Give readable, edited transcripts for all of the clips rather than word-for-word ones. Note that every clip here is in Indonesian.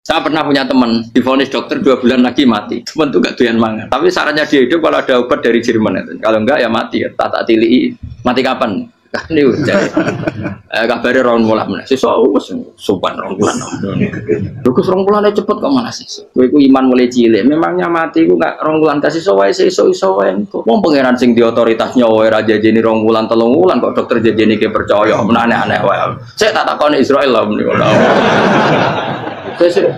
Saya pernah punya teman, divonis dokter 2 bulan lagi mati. Teman tuh gak doyan mangan. Tapi sarannya dia hidup kalau ada obat dari Jerman itu. Kalau enggak ya mati ya. Tak tilii. Mati kapan? Kan ini jadi kabarnya rong bulan. Sesuk wis sopan rong bulan. Lukus rong bulan cepet kok mana sih? Kowe iku iman mulai cilik. Memangnya mati iku gak rong bulan kasih wae sesuk iso wae kok. Wong pangeran sing di otoritasnya wae ra jajeni rong bulan 3 bulan kok dokter jajeni ki percaya. Aneh-aneh wae. Saya tak takoni Israel lah menika.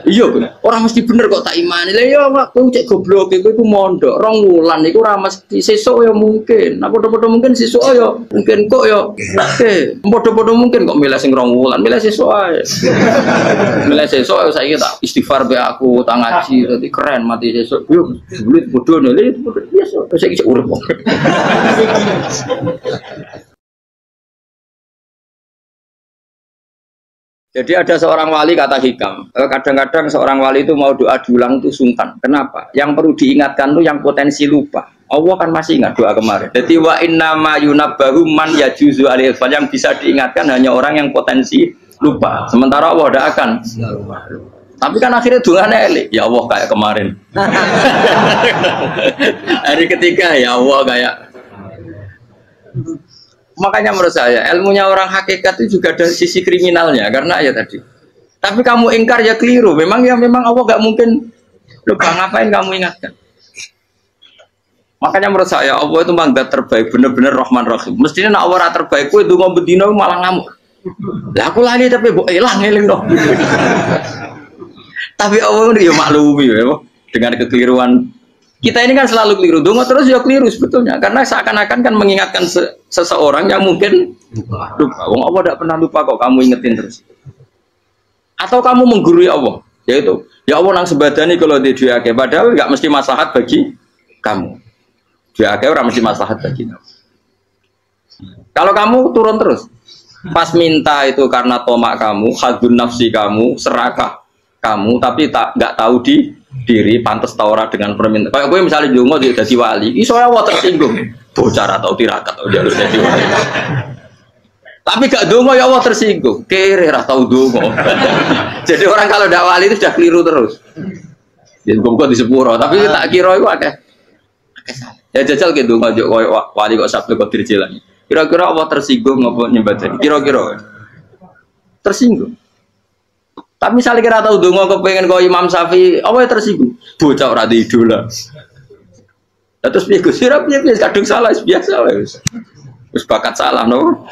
Iya kan, orang mesti bener kok tak imani. Lah ya aku cek goblok iku mondok 2 wulan iku ora mesti sesuk ya mungkin. Nah padha-padha mungkin sesuk ya mungkin kok ya oke. Padha-padha mungkin kok milih sing 2 wulan, milih sesuk ae. Milih sesuk saiki tak istighfar be aku, tak ngaji dadi keren mati sesuk. Yo bulit bodho lho itu biasa. Saiki urip kok. Jadi ada seorang wali kata Hikam, kadang-kadang seorang wali itu mau doa diulang itu sungkan. Kenapa? Yang perlu diingatkan tuh yang potensi lupa. Allah kan masih ingat doa kemarin. Jadi wa inna ma yunabbahu man yajuzu alaihi, yang bisa diingatkan hanya orang yang potensi lupa. Sementara Allah tidak akan. Tapi kan akhirnya doanya elik. Ya Allah kayak kemarin. Hari ketiga ya Allah kayak. Makanya menurut saya ilmunya orang hakikat itu juga ada sisi kriminalnya karena ya tadi. Tapi kamu ingkar ya keliru. Memang Allah gak mungkin lupa. Ngapain kamu ingatkan? Makanya menurut saya Allah itu manggat terbaik, bener-bener Rahman Rahim. Mestinya nak Allah terbaik, itu mau bedino malah ngamuk. Lah aku lagi tapi bu hilang dong. Tapi Allah itu ya maklumi ya, dengan kekeliruan. Kita ini kan selalu keliru, dongo terus ya keliru sebetulnya, karena seakan-akan kan mengingatkan seseorang yang mungkin lupa. Wong Allah tidak pernah lupa kok, kamu ingetin terus. Atau kamu menggurui Allah, yaitu ya Allah nang sebadani kalau di diake, padahal nggak mesti maslahat bagi kamu. Diake orang mesti maslahat bagi kamu. Kalau kamu turun terus, pas minta itu karena tomak kamu, hadun nafsi kamu, serakah kamu, tapi nggak tahu diri pantas taura dengan permintaan. Kayak gue misalnya jongo jadi wali, iso Allah tersinggung, bocor atau tirakat atau jalur jadi wali. Tapi gak dongo ya Allah tersinggung, kere atau dongo. Jadi orang kalau tidak wali itu sudah keliru terus. Jadi gue di sepuro, tapi tak kira itu ada. Ya jajal gitu ngajak wali kok sabtu kok dirjilan. Kira-kira Allah tersinggung ngapa nyembah jadi? Kira-kira tersinggung. Tapi misalnya kira tahu dongo kepengen kau Imam Syafi'i, apa yang tersinggung? Bocah ora di idola. Terus piye Gus? Piye kadung salah biasa wis. Wis bakat salah no.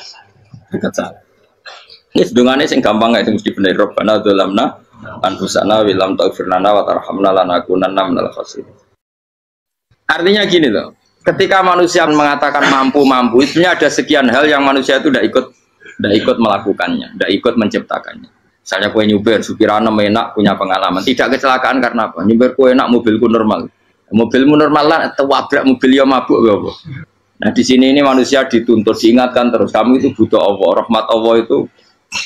Bakat salah. Ini dongane sing gampang itu mesti bener. Rabbana dzalamna anfusana wa lam taghfir lana wa tarhamna lanakunanna minal khasirin. Artinya gini loh. Ketika manusia mengatakan mampu-mampu, itu ada sekian hal yang manusia itu tidak ikut melakukannya, tidak ikut menciptakannya. Misalnya kue nyuber, supirana enak punya pengalaman, tidak kecelakaan karena apa? Nyuber kue enak, mobilku normal, mobilmu normal lah, wabrak mobil ya mabuk ya. Nah di sini ini manusia dituntut, diingatkan terus, kamu itu butuh Allah, rahmat Allah itu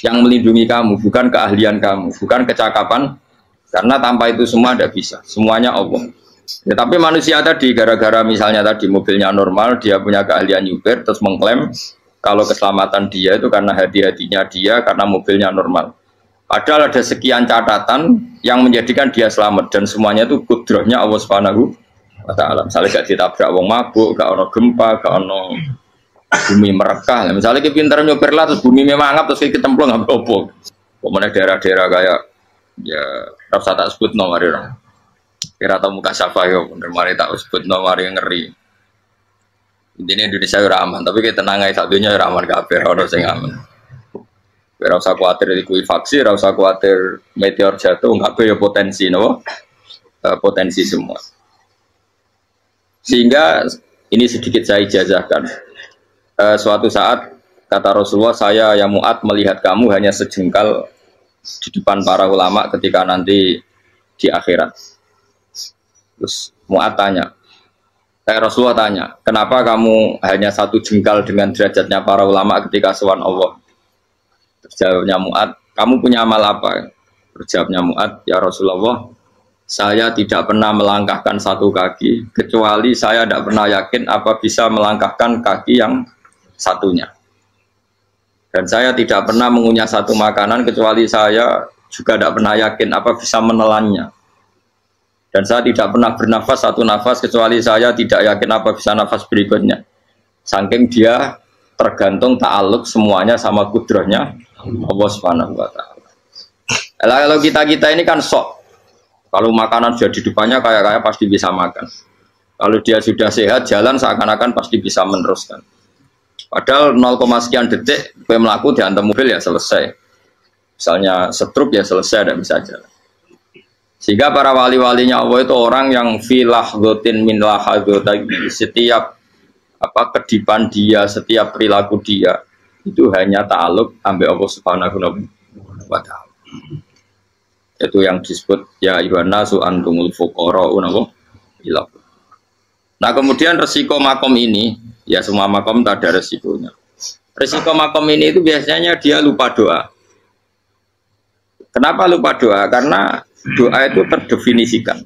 yang melindungi kamu, bukan keahlian kamu, bukan kecakapan, karena tanpa itu semua tidak bisa, semuanya Allah. Ya, tapi manusia tadi gara-gara misalnya tadi mobilnya normal, dia punya keahlian nyuber, terus mengklaim kalau keselamatan dia itu karena hati-hatinya dia, karena mobilnya normal. Padahal ada sekian catatan yang menjadikan dia selamat dan semuanya itu kudrahnya Allah Subhanahu wa Ta'ala. Misalnya gak ditabrak wong mabuk, gak ono gempa, gak ono bumi merekah. Misalnya kita pintar nyoper lah terus bumi memangap terus kita templung nggak apa-apa. Pokoknya daerah-daerah kayak ya rasa tak sebut nomor orang. Kira tahu muka siapa ya, bener mari tak sebut nomor yang ngeri. Intinya Indonesia ora aman, tapi kita tenang aja satunya ora aman kabeh, ora sing aman. Ora usah khawatir likuifaksi, ora usah khawatir meteor jatuh, enggak ada potensi, no? Potensi semua. Sehingga ini sedikit saya ijazahkan. Suatu saat kata Rasulullah, saya yang Mu'ad melihat kamu hanya sejengkal di depan para ulama ketika nanti di akhirat. Terus Mu'ad tanya, Rasulullah tanya, kenapa kamu hanya 1 jengkal dengan derajatnya para ulama ketika sowan Allah? Jawabnya Mu'ad, kamu punya amal apa? Jawabnya Mu'ad, ya Rasulullah, saya tidak pernah melangkahkan 1 kaki, kecuali saya tidak pernah yakin apa bisa melangkahkan kaki yang satunya. Dan saya tidak pernah mengunyah 1 makanan, kecuali saya juga tidak pernah yakin apa bisa menelannya. Dan saya tidak pernah bernafas satu nafas kecuali saya tidak yakin apa bisa nafas berikutnya. Saking dia tergantung ta'aluk semuanya sama kudrahnya Allah Subhanahu wa taala. Kalau kita ini kan sok. Kalau makanan sudah di depannya kayak pasti bisa makan. Kalau dia sudah sehat jalan seakan-akan pasti bisa meneruskan. Padahal 0, sekian detik gue melaku dihantam mobil ya selesai. Misalnya stroke ya selesai dan bisa jalan. Sehingga para wali-walinya Allah itu orang yang filah gotin min lahadotagi, setiap kedipan dia, setiap perilaku dia itu hanya ta'aluk ambil Allah Subhanahu wa taala. Itu yang disebut ya ayyuhan nasu antumul fuqara'u ila. Nah, kemudian resiko makom ini, ya semua makom tak ada resikonya. Resiko makom ini itu biasanya dia lupa doa. Kenapa lupa doa? Karena doa itu terdefinisikan.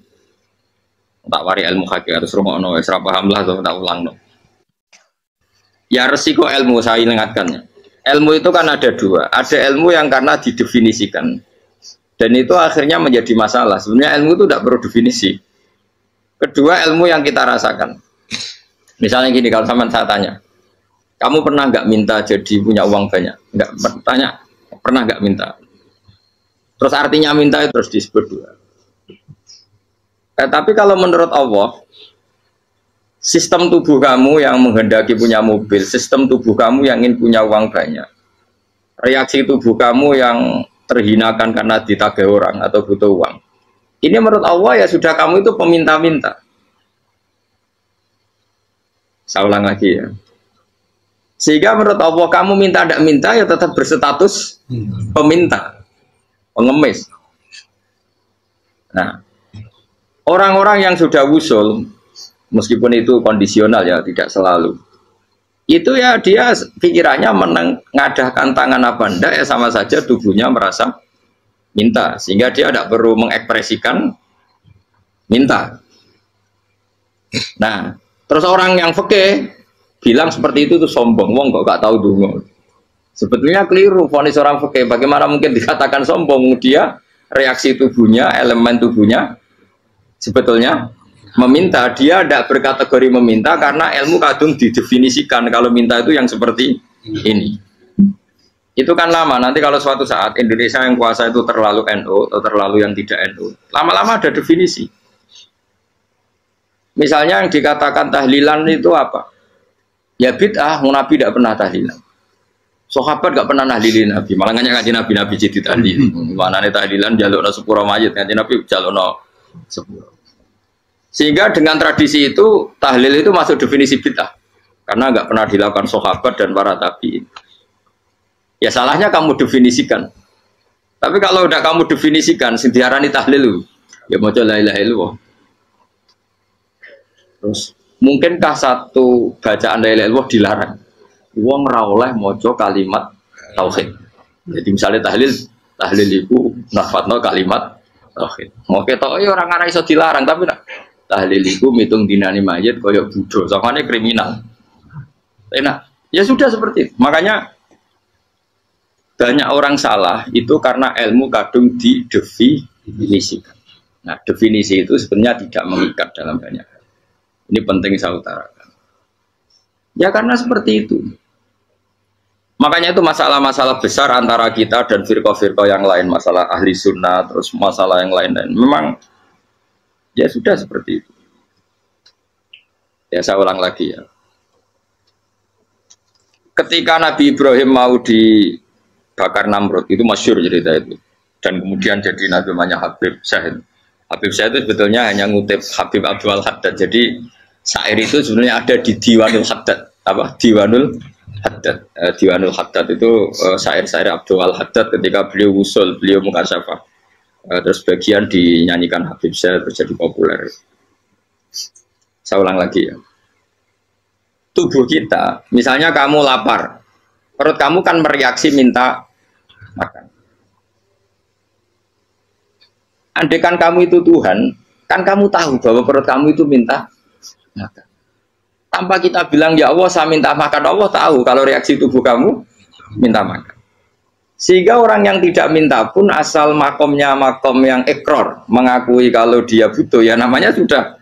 Tak wari ilmu hakikat terus rungokno wis ra paham lah tak ulang no. Ya resiko ilmu saya ingatkannya. Ilmu itu kan ada dua. Ada ilmu yang karena didefinisikan. Dan itu akhirnya menjadi masalah. Sebenarnya ilmu itu tidak perlu definisi. Kedua ilmu yang kita rasakan. Misalnya gini, kalau sama saya tanya, kamu pernah nggak minta jadi punya uang banyak? Nggak tanya, pernah nggak minta? Terus artinya minta itu terus disebut dua. Tapi kalau menurut Allah, sistem tubuh kamu yang menghendaki punya mobil, sistem tubuh kamu yang ingin punya uang banyak, reaksi tubuh kamu yang terhinakan karena ditagih orang atau butuh uang, ini menurut Allah ya sudah kamu itu peminta-minta. Saya ulang lagi ya. Sehingga menurut Allah kamu minta tidak minta ya tetap berstatus peminta, pengemis. Nah, orang-orang yang sudah wusul, meskipun itu kondisional ya, tidak selalu. Itu ya dia pikirannya mengadahkan tangan apa enggak ya sama saja tubuhnya merasa minta. Sehingga dia tidak perlu mengekspresikan minta. Nah, terus orang yang fikih bilang seperti itu tuh sombong. Wong kok gak tahu dungo. Sebetulnya keliru vonis orang fikih. Bagaimana mungkin dikatakan sombong? Dia reaksi tubuhnya, elemen tubuhnya sebetulnya meminta. Dia tidak berkategori meminta karena ilmu kadung didefinisikan kalau minta itu yang seperti ini. Itu kan lama. Nanti kalau suatu saat Indonesia yang kuasa itu terlalu NU atau terlalu yang tidak NU, lama-lama ada definisi. Misalnya yang dikatakan tahlilan itu apa? Ya bid'ah, Nabi tidak pernah tahlilan. Sahabat gak pernah nahlilin Nabi, malah ngaji Nabi jadi tahlil. Mana nih tahlilan jalukno sepuro mayit, ngaji Nabi jalukno sepuro. Sehingga dengan tradisi itu tahlil itu masuk definisi bid'ah karena nggak pernah dilakukan sahabat dan para tabi'in. Ya salahnya kamu definisikan. Tapi kalau udah kamu definisikan, sintiarani tahlil, ya mau la ilaha illallah. Terus mungkinkah satu bacaan la ilaha illallah dilarang? Wong ora oleh maca kalimat tauhid. Jadi misalnya tahlil itu nafadno kalimat tauhid. Mau ketok ya orang arah iso dilarang tapi nak tahlil itu mitung dinani mayit koyok budo, soalnya kriminal. Enak, ya sudah seperti itu. Makanya banyak orang salah itu karena ilmu kadung didefinisikan. Nah, definisi itu sebenarnya tidak mengikat dalam banyak hal. Ini penting saya utarakan. Ya karena seperti itu. Makanya itu masalah-masalah besar antara kita dan firqah-firqah yang lain, masalah ahli sunnah, terus masalah yang lain-lain. Memang ya sudah seperti itu. Ya saya ulang lagi ya. Ketika Nabi Ibrahim mau dibakar Namrud, itu masyhur cerita itu. Dan kemudian jadi Nabi namanya Habib Syahid. Habib Syahid itu sebetulnya hanya ngutip Habib Abdul Haddad. Jadi syair itu sebenarnya ada di Diwanul Haddad. Apa? Diwanul Haddad. Diwanul Haddad itu syair-syair Abdul Haddad ketika beliau usul, beliau mukasyafah. Terus bagian dinyanyikan Habib Syahid terjadi populer. Saya ulang lagi ya. Tubuh kita, misalnya kamu lapar, perut kamu kan mereaksi minta makan. Andaikan kamu itu Tuhan, kan kamu tahu bahwa perut kamu itu minta makan. Tanpa kita bilang ya Allah saya minta makan, Allah tahu kalau reaksi tubuh kamu minta makan. Sehingga orang yang tidak minta pun asal makomnya makom yang ikrar, mengakui kalau dia butuh, ya namanya sudah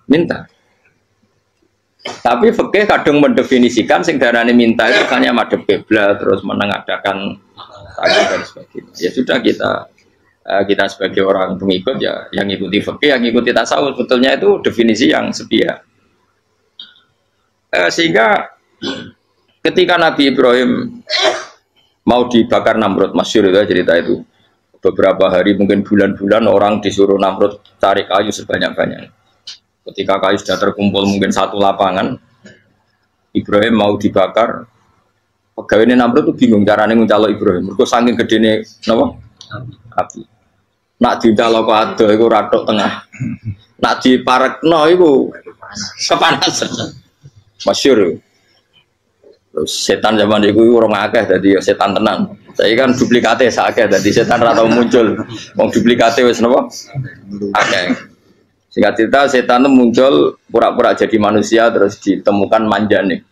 minta. Tapi fikih kadang mendefinisikan sing darane minta itu hanya madhep kiblat terus menengadakan tangan dan sebagainya. Ya sudah kita sebagai orang pengikut ya yang ikuti fikih, yang ikuti tasawuf, betulnya itu definisi yang sepihak. Sehingga ketika Nabi Ibrahim mau dibakar Namrud, masyhur itu cerita itu, beberapa hari mungkin bulan-bulan orang disuruh Namrud cari kayu sebanyak-banyaknya. Ketika kayu sudah terkumpul mungkin satu lapangan, Ibrahim mau dibakar. Pegawai Namrud itu bingung caranya mencalok Ibrahim. Mereka saking gedene napa? Api. Nak dicalok ado iku ratok tengah. Nak diparekno iku kepanasan. Masyhur. Terus setan zaman itu orang akeh jadi setan tenan. Saya kan duplikatnya sakeh jadi setan ratau muncul. Wong duplikatnya wis napa? Akeh. Singkat cerita setan itu muncul pura-pura jadi manusia terus ditemukan manjane.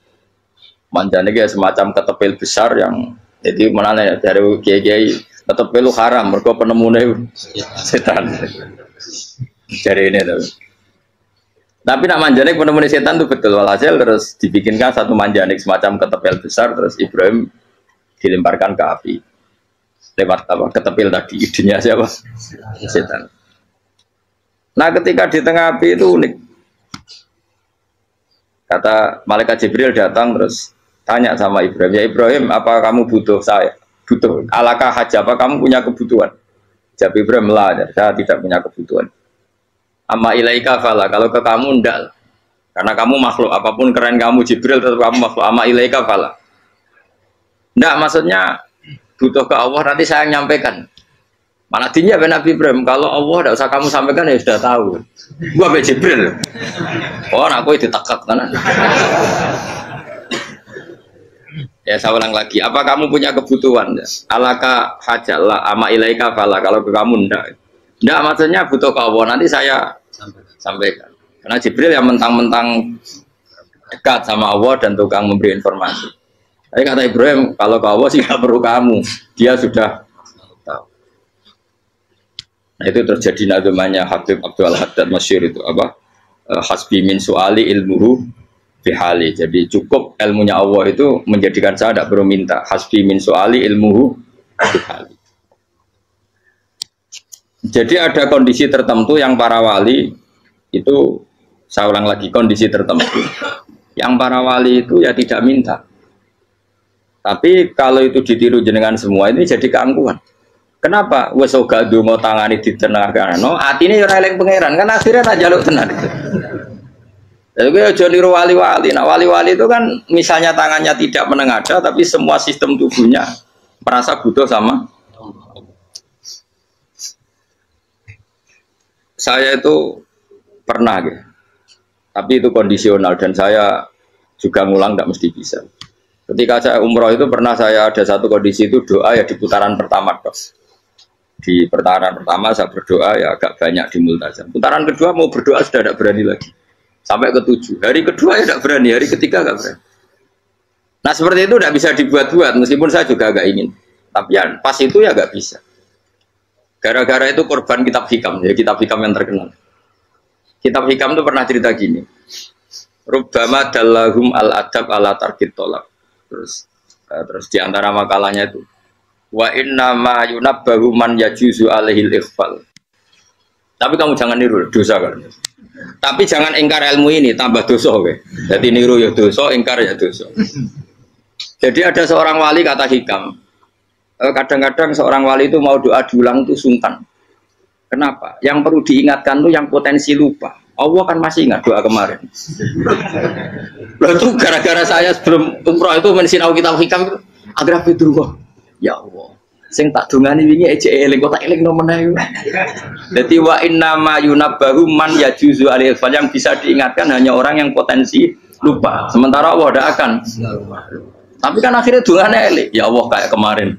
Manjane ya semacam ketepil besar yang jadi mana dari kiai-kiai ketepil haram mergo penemune setan. Jadi ini tuh. Tapi nak manjanik penemuan setan itu betul walhasil terus dibikinkan satu manjanik semacam ketepil besar terus Ibrahim dilemparkan ke api lewat apa ketepil tadi idenya siapa setan. Nah ketika di tengah api itu unik, kata malaikat Jibril datang terus tanya sama Ibrahim, ya Ibrahim apa kamu butuh saya? Butuh alakah haja, apa kamu punya kebutuhan? Jawab Ibrahim lah, saya tidak punya kebutuhan. Amma ilaika fala, kalau ke kamu ndak, karena kamu makhluk, apapun keren kamu Jibril tetap kamu makhluk. Amma ilaika fala, ndak maksudnya butuh ke Allah nanti saya nyampaikan. Mana dinya Nabi Ibrahim, kalau Allah ndak usah kamu sampaikan ya sudah tahu. Gua be Jibril. Oh, aku itu takak tenan. Ya saya ulang lagi, apa kamu punya kebutuhan? Alaka hajalah, amma ilaika fala, kalau ke kamu ndak. Nggak, maksudnya butuh ke Allah, nanti saya sampaikan. Karena Jibril yang mentang-mentang dekat sama Allah dan tukang memberi informasi. Tapi kata Ibrahim, kalau ke Allah sih nggak perlu kamu, dia sudah tahu. Nah itu terjadi nazamanya Habib Abdul Haddad masyhur itu apa? Hasbi min su'ali ilmuhu bihali. Jadi cukup ilmunya Allah itu menjadikan saya tidak perlu minta. Hasbi min su'ali ilmuhu bihali. Jadi ada kondisi tertentu yang para wali itu, saya ulang lagi, kondisi tertentu yang para wali itu ya tidak minta. Tapi kalau itu ditiru jenengan semua ini jadi keangkuhan. Kenapa? Wes ora ndonga tangane ditenagano, atine ya ora eling pangeran, kan akhirnya tak jaluk tenan. Jadi gue aja niru wali-wali. Nah wali-wali itu kan misalnya tangannya tidak menengadah tapi semua sistem tubuhnya merasa butuh sama. Saya itu pernah gitu. Tapi itu kondisional dan saya juga ngulang tidak mesti bisa. Ketika saya umroh itu pernah saya ada satu kondisi itu doa ya di putaran pertama dos. Di putaran pertama saya berdoa ya agak banyak di multazam. Putaran kedua mau berdoa sudah tidak berani lagi. Sampai ke-7. Hari kedua ya tidak berani, hari ketiga tidak berani. Nah seperti itu tidak bisa dibuat-buat meskipun saya juga agak ingin. Tapi ya pas itu ya nggak bisa. Gara-gara itu korban kitab hikam, ya kitab hikam yang terkenal. Kitab hikam itu pernah cerita gini. Rubbama dallahum al-adab ala tarkit tolak. Terus di antara makalahnya itu wa inna ma yunabbahu man yajuzu alaihil ikhfal. Tapi kamu jangan niru, dosa kan. Tapi jangan ingkar ilmu ini, tambah dosa oke. Jadi niru ya dosa, ingkar ya dosa. Jadi ada seorang wali kata hikam. Kadang-kadang seorang wali itu mau doa diulang itu sungkan. Kenapa? Yang perlu diingatkan itu yang potensi lupa. Allah kan masih ingat doa kemarin. Loh itu gara-gara saya sebelum umroh itu mensinau kitab hikam agar itu ya Allah. Sing tak dungani wingi ejek eling kok tak eling nomen. Dadi wa inna ma yunabbahu man yajuzu alaihi yang bisa diingatkan hanya orang yang potensi lupa. Sementara Allah tidak akan. Tapi kan akhirnya dungane eling. Ya Allah kayak kemarin.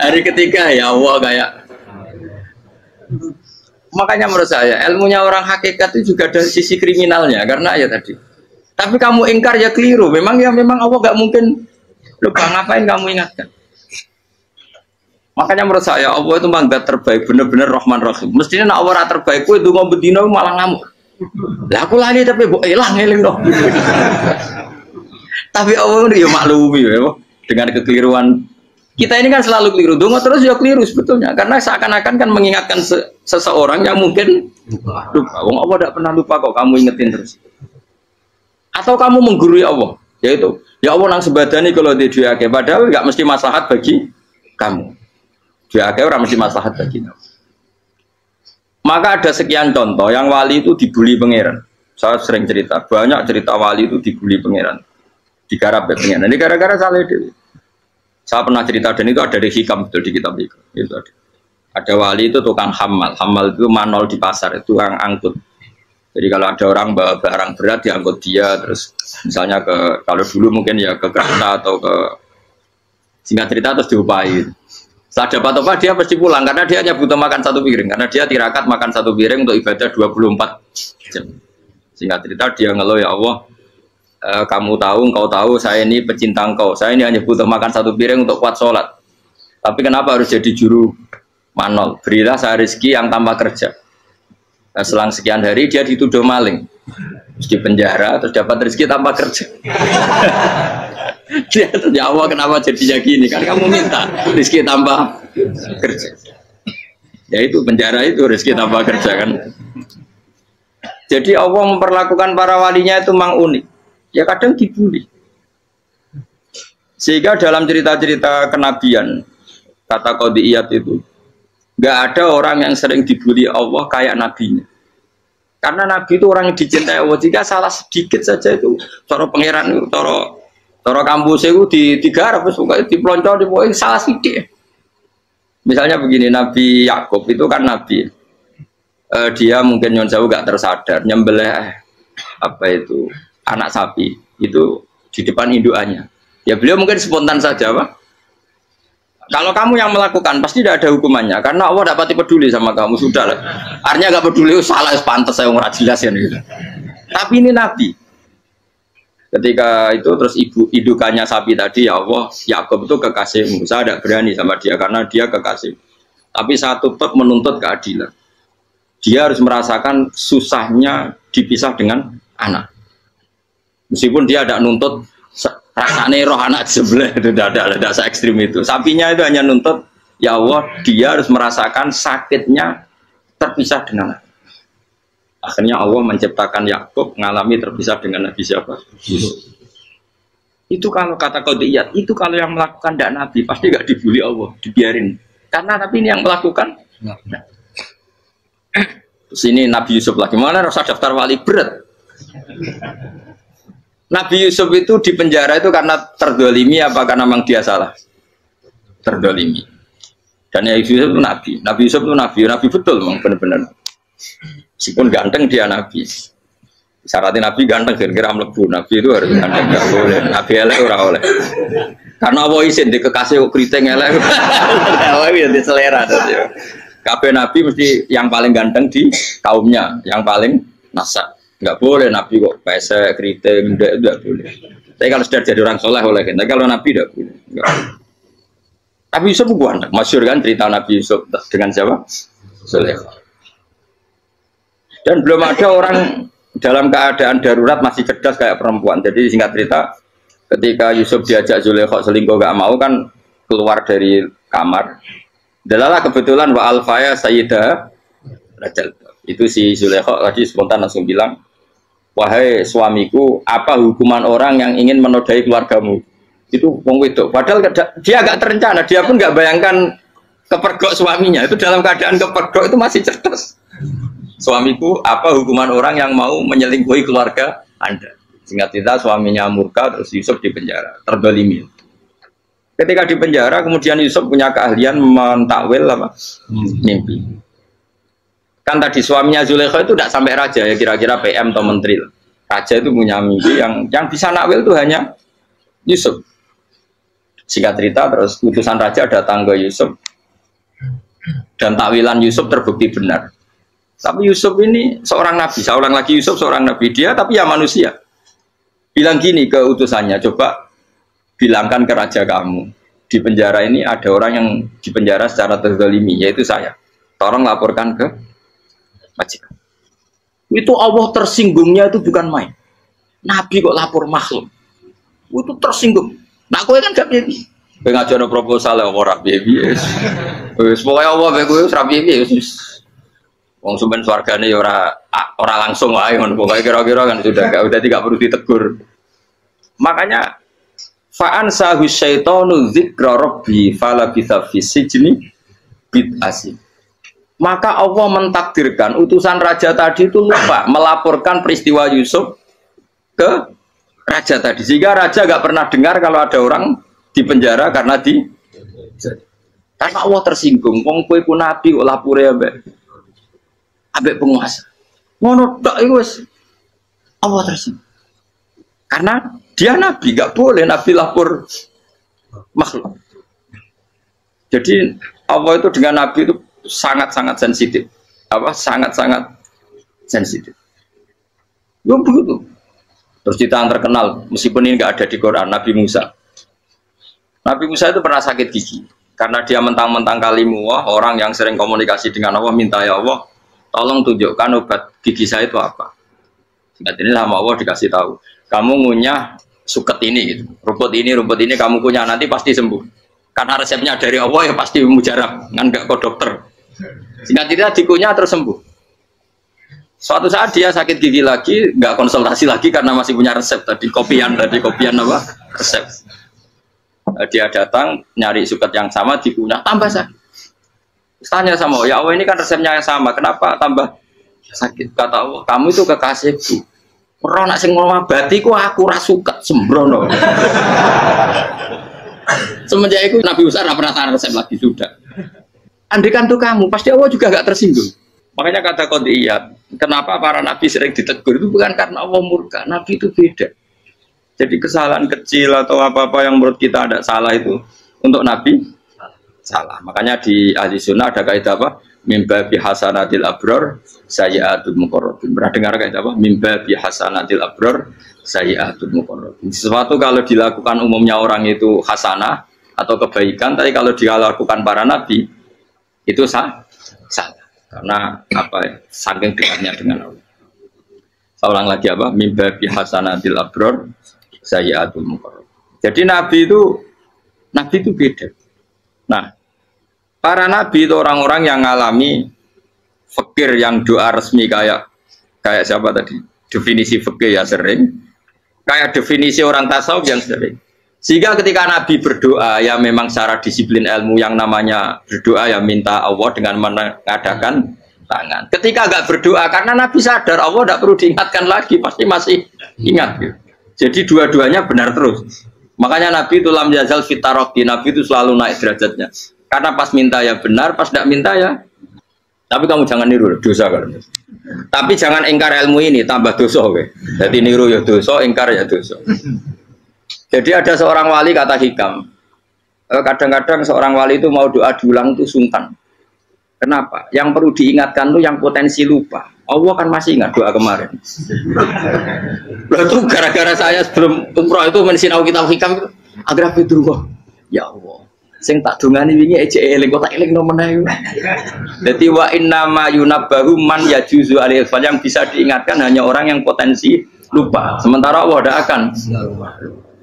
Hari ketiga ya Allah kayak. Makanya menurut saya ilmunya orang hakikat itu juga ada sisi kriminalnya karena ya tadi. Tapi kamu ingkar ya keliru. Memang Allah nggak mungkin Lupa ngapain kamu ingatkan? Makanya menurut saya Allah itu manggat terbaik, bener-bener Rahman Rahim. Mestinya nak Allah terbaik, itu mau bedino malah ngamuk. Lah aku lali tapi mbok eling dong. Tapi Allah itu ya maklumi ya, dengan kekeliruan. Kita ini kan selalu keliru, dongo terus ya keliru sebetulnya. Karena seakan-akan kan mengingatkan seseorang yang mungkin lupa. Wong Allah tidak pernah lupa kok, kamu ingetin terus. Atau kamu menggurui Allah, yaitu ya Allah nang sebadani kalau di duake, padahal nggak mesti maslahat bagi kamu. Duake orang mesti maslahat bagi kamu. Maka ada sekian contoh yang wali itu dibully pangeran. Saya sering cerita, banyak cerita wali itu dibully pangeran, digarap pangeran. Ini gara-gara salah dewi. Saya pernah cerita dan itu ada di hikam betul di kitab itu. Ada wali itu tukang hamal itu manol di pasar, itu tukang angkut. Jadi kalau ada orang bawa barang berat diangkut dia, terus misalnya kalau dulu mungkin ya ke kereta atau ke singkat cerita terus diupahi. Setelah dapat apa dia pasti pulang karena dia hanya butuh makan satu piring, karena dia tirakat makan satu piring untuk ibadah 24 jam. Singkat cerita dia ngeluh, ya Allah, kamu tahu, engkau tahu saya ini pecinta engkau, saya ini hanya butuh makan satu piring untuk kuat sholat, tapi kenapa harus jadi juru manol? Berilah saya rezeki yang tanpa kerja. Nah, selang sekian hari dia dituduh maling, terus di penjara, terus dapat rezeki tanpa kerja. Dia ya Allah kenapa jadinya gini, kan kamu minta rezeki tanpa kerja. Ya itu penjara itu rezeki tanpa kerja kan. Jadi Allah memperlakukan para walinya itu memang unik. Ya kadang dibully. Sehingga dalam cerita-cerita kenabian, kata Qadiyat itu, nggak ada orang yang sering dibully Allah kayak nabinya. Karena nabi itu orang yang dicintai Allah. Jika salah sedikit saja itu, cara pangeran, cara kampus itu digarap, suka dipelonco, salah sedikit. Misalnya begini, Nabi Yakub itu kan nabi. Dia mungkin nyon jauh nggak tersadar, nyembelih apa itu anak sapi itu di depan indukannya. Ya beliau mungkin spontan saja, Pak. Kalau kamu yang melakukan pasti tidak ada hukumannya, karena Allah tidak pati peduli sama kamu, sudah lah. Artinya nggak peduli, salah pantas saya nggak jelas ya gitu. Tapi ini Nabi. Ketika itu terus indukannya sapi tadi, ya Allah, Yakub itu kekasihmu. Saya tidak berani sama dia karena dia kekasih. Tapi saya tetap menuntut keadilan. Dia harus merasakan susahnya dipisah dengan anak. Meskipun dia tidak nuntut rasanya roh anak sebelah, itu tidak se ekstrim itu. Sapinya itu hanya nuntut, ya Allah, dia harus merasakan sakitnya terpisah dengan anak. Akhirnya Allah menciptakan Yakub mengalami terpisah dengan Nabi siapa? Itu kalau kata Qadiyat, itu kalau yang melakukan tidak Nabi pasti nggak dibully Allah, dibiarin. Karena tapi ini yang melakukan. Nah. Terus ini Nabi Yusuf lagi, mana rasa daftar wali berat. Nabi Yusuf itu di penjara itu karena terdolimi apa karena memang dia salah? Terdolimi. Dan ya Yusuf itu Nabi. Nabi Yusuf itu Nabi betul memang benar-benar. Meskipun ganteng dia Nabi. Syaratnya Nabi ganteng kira-kira mlebu. Nabi itu harus ganteng, nggak boleh. Nabi elek ora oleh. Karena Allah izin di kekasih keriting elek. Allah itu di selera. Kabeh Nabi mesti yang paling ganteng di kaumnya, yang paling nasak. Nggak boleh Nabi kok pesek, keriting, enggak boleh. Tapi kalau sudah jadi orang soleh oleh, tapi kalau Nabi tidak boleh. Nabi Yusuf ganteng, masyhur kan cerita Nabi Yusuf dengan siapa? Zulaikha. Dan belum ada orang dalam keadaan darurat masih cerdas kayak perempuan. Jadi singkat cerita, ketika Yusuf diajak Zulaikha selingkuh gak mau kan keluar dari kamar. Dalalah kebetulan wa alfaya sayyidah rajal. Itu si Zulaikha tadi spontan langsung bilang, wahai suamiku, apa hukuman orang yang ingin menodai keluargamu? Itu wong wedok. Padahal dia agak terencana, dia pun nggak bayangkan kepergok suaminya. Itu dalam keadaan kepergok itu masih cerdas. Suamiku, apa hukuman orang yang mau menyelingkuhi keluarga Anda? Singkat cerita suaminya murka, terus Yusuf di penjara, terdolimi. Ketika di penjara, kemudian Yusuf punya keahlian mentakwil apa? Mimpi. Kan tadi suaminya Zulaikha itu tidak sampai raja ya, kira-kira PM atau menteri. Raja itu punya mimpi yang bisa nakwil itu hanya Yusuf. Singkat cerita terus utusan raja datang ke Yusuf dan takwilan Yusuf terbukti benar. Tapi Yusuf ini seorang nabi, saya ulang lagi Yusuf seorang nabi dia tapi ya manusia. Bilang gini ke utusannya, coba bilangkan ke raja kamu, di penjara ini ada orang yang di penjara secara terzalimi, yaitu saya. Tolong laporkan ke majikan. Itu Allah tersinggungnya itu bukan main. Nabi kok lapor makhluk. Itu tersinggung. Nah, kowe kan gak piye. Kowe ngajono proposal ya ora piye-piye. Wis pokoke Allah kowe wis ra piye-piye wis. Wong sampean swargane ya ora langsung wae ngono. Pokoke kira-kira kan sudah gak perlu ditegur. Makanya fa'an sahu syaitanu dzikra rabbi fala bisa fi sijni bid'asi. Maka Allah mentakdirkan utusan raja tadi itu lupa melaporkan peristiwa Yusuf ke raja tadi, sehingga raja gak pernah dengar kalau ada orang di penjara karena Allah tersinggung. Wong kowe ku nabi kok lapure ambek penguasa. Ngono tok iku wis Allah tersinggung. Karena dia nabi, gak boleh nabi lapor makhluk. Jadi Allah itu dengan nabi itu sangat-sangat sensitif. Sangat-sangat sensitif. Ya begitu. Terus cerita yang terkenal, meskipun ini nggak ada di Quran, Nabi Musa. Nabi Musa itu pernah sakit gigi karena dia mentang-mentang kalimullah, orang yang sering komunikasi dengan Allah, minta ya Allah, tolong tunjukkan obat gigi saya itu apa. Singkat ini sama Allah dikasih tahu, kamu ngunyah suket ini, gitu. Rumput ini kamu kunyah nanti pasti sembuh. Karena resepnya dari Allah ya pasti mujarab, kan nggak ke dokter. Singkat ini dikunyah terus sembuh. Suatu saat dia sakit gigi lagi, nggak konsultasi lagi karena masih punya resep tadi kopian apa resep. Dia datang nyari suket yang sama dikunyah tambah sakit. Tanya sama Allah, ya Allah ini kan resepnya yang sama, kenapa tambah sakit? Kata Allah, kamu itu kekasihku. Ora nak sing ngobati ku aku ra suket sembrono. Semenjak itu Nabi Musa pernah tanya resep lagi sudah. Andikan tuh kamu, pasti Allah juga nggak tersinggung. Makanya kata Qadiyat, kenapa para nabi sering ditegur itu bukan karena Allah murka, nabi itu beda. Jadi kesalahan kecil atau apa-apa yang menurut kita ada salah itu untuk nabi salah. Makanya di ahli sunnah ada kaidah apa? Mimba bihasanatil abror sayyi'atul muqarrabin. Pernah dengar kaidah apa? Mimba bihasanatil abror sayyi'atul muqarrabin. Sesuatu kalau dilakukan umumnya orang itu hasanah atau kebaikan, tapi kalau dilakukan para nabi itu salah. Karena apa ya, saking dekatnya dengan Allah. Saya ulang lagi apa? Mimba bihasanatil abror sayyi'atul muqarrabin. Jadi nabi itu beda. Nah, para nabi itu orang-orang yang ngalami fikir yang doa resmi kayak siapa tadi? Definisi fikir ya sering. Kayak definisi orang tasawuf yang sering. Sehingga ketika Nabi berdoa, ya memang secara disiplin ilmu yang namanya berdoa ya minta Allah dengan mengadakan tangan. Ketika agak berdoa, karena Nabi sadar Allah tidak perlu diingatkan lagi, pasti masih ingat. Gitu. Jadi dua-duanya benar terus. Makanya Nabi itu lam yazal fitaroki, Nabi itu selalu naik derajatnya. Karena pas minta ya benar, pas tidak minta ya. Tapi kamu jangan niru dosa kan. Tapi jangan ingkar ilmu ini, tambah dosa. Okay? Jadi niru ya dosa, ingkar ya dosa. Jadi ada seorang wali kata hikam, kadang-kadang seorang wali itu mau doa diulang itu sungkan. Kenapa? Yang perlu diingatkan itu yang potensi lupa. Allah kan masih ingat doa kemarin. Itu gara-gara saya sebelum umroh itu mensinau kitab hikam itu agar fitrullah. Ya Allah, sing tak dungani wingi ejek eling kok tak eling no meneh. Dadi wa inna ma yunabbahu man yajuzu alaihi, yang bisa diingatkan hanya orang yang potensi lupa. Sementara Allah tidak akan.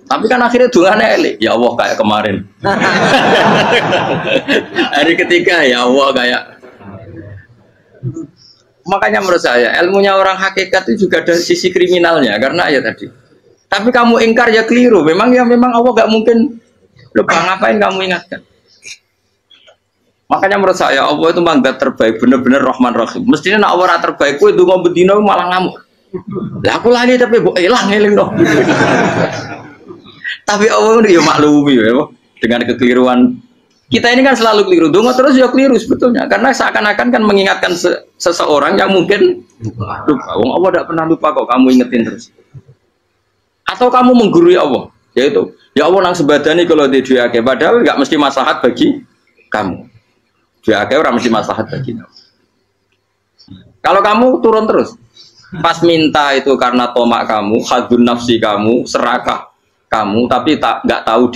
Tapi kan akhirnya dungane elik, ya Allah kayak kemarin. Hari ketiga ya Allah kayak. Makanya menurut saya ilmunya orang hakikat itu juga ada sisi kriminalnya karena ya tadi. Tapi kamu ingkar ya keliru. Memang Allah gak mungkin lupa, ngapain kamu ingatkan. Makanya menurut saya Allah itu mangga terbaik, bener-bener Rahman Rahim. Mestinya nak Allah terbaik, itu ngomong bedino malah ngamuk. Lah aku lali tapi mbok eling dong. Tapi Allah itu ya maklumi ya, dengan kekeliruan kita ini kan selalu keliru. Dongo terus ya keliru sebetulnya, karena seakan-akan kan mengingatkan seseorang yang mungkin lupa. Wong Allah tidak pernah lupa kok, kamu ingetin terus. Atau kamu menggurui Allah, yaitu ya Allah nang sebadani kalau di duake, padahal nggak mesti maslahat bagi kamu. Duake orang mesti maslahat bagi kamu. Kalau kamu turun terus, pas minta itu karena tomak kamu, hadun nafsi kamu, serakah kamu tapi nggak tahu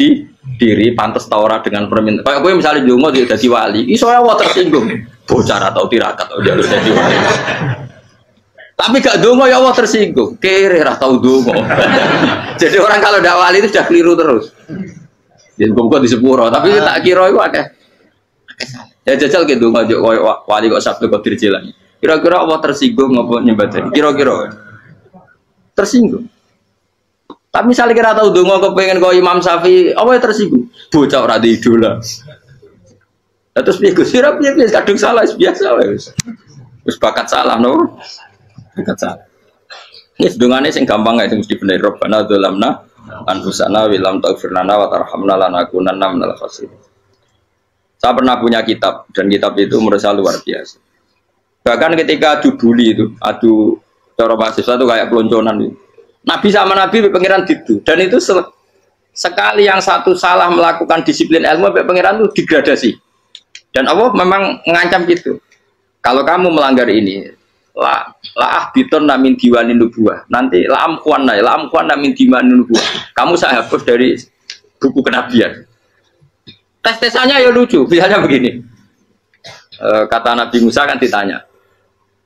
diri pantas ta ora dengan permintaan. Kayak kowe misalnya ndonga dadi wali, iso wae tersinggung. Bocah atau tirakat atau jalur dadi wali. Tapi gak ndonga ya Allah tersinggung. Kere ra tau ndonga. Jadi orang kalau ndak wali itu sudah keliru terus. Yen kok di sepuro, tapi tak kira iku akeh. Ya jajal ki ndonga yo koyo wali kok Sabtu kok dirjelani. Kira-kira Allah tersinggung ngopo nyembadani? Kira-kira tersinggung. Tapi misalnya kira tahu dongo kepengen kau Imam Syafi'i, apa yang tersinggung? Bocah ora di idola. Terus piye Gus? Ora piye kadung salah biasa wis. Wis bakat salah no. Bakat salah. Ini dongane sing gampang ae sing mesti bener. Rabbana dzalamna anfusana wa lam taghfir lana wa tarhamna lanakunanna minal khasirin. Saya pernah punya kitab dan kitab itu menurut saya luar biasa. Bahkan ketika adu bully itu, adu cara mahasiswa itu kayak pelonconan itu. Nabi sama Nabi pengiran gitu. Dan itu sekali yang satu salah melakukan disiplin ilmu, pengiran itu degradasi. Dan Allah memang mengancam gitu. Kalau kamu melanggar ini, la biton namin diwanin nubuah. Nanti la amkuan namin diwanin nubuah. Kamu saya hapus dari buku kenabian. Tes-tesannya ya lucu. Misalnya begini. Kata Nabi Musa kan ditanya.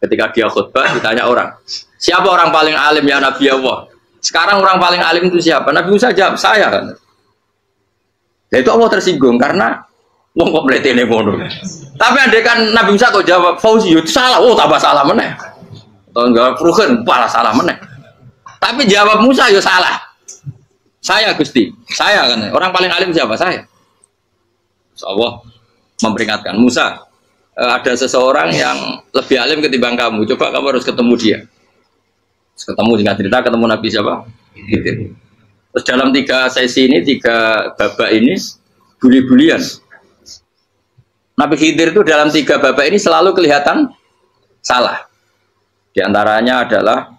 Ketika dia khutbah ditanya orang, siapa orang paling alim ya Nabi Allah? Sekarang orang paling alim itu siapa? Nabi Musa jawab, saya kan. Ya itu Allah tersinggung karena wong kok mletene ngono. Tapi andai kan Nabi Musa kok jawab Fauzi itu salah, oh tambah salah meneh. Atau enggak Ruhen malah salah meneh. Tapi jawab Musa ya salah. Saya Gusti, saya kan. Orang paling alim siapa? Saya. Allah memperingatkan Musa. Ada seseorang yang lebih alim ketimbang kamu. Coba kamu harus ketemu dia. Terus ketemu dengan cerita ketemu Nabi siapa? Khidir. Terus dalam 3 sesi ini, 3 babak ini buli-bulian. Nabi Khidir itu dalam 3 babak ini selalu kelihatan salah. Di antaranya adalah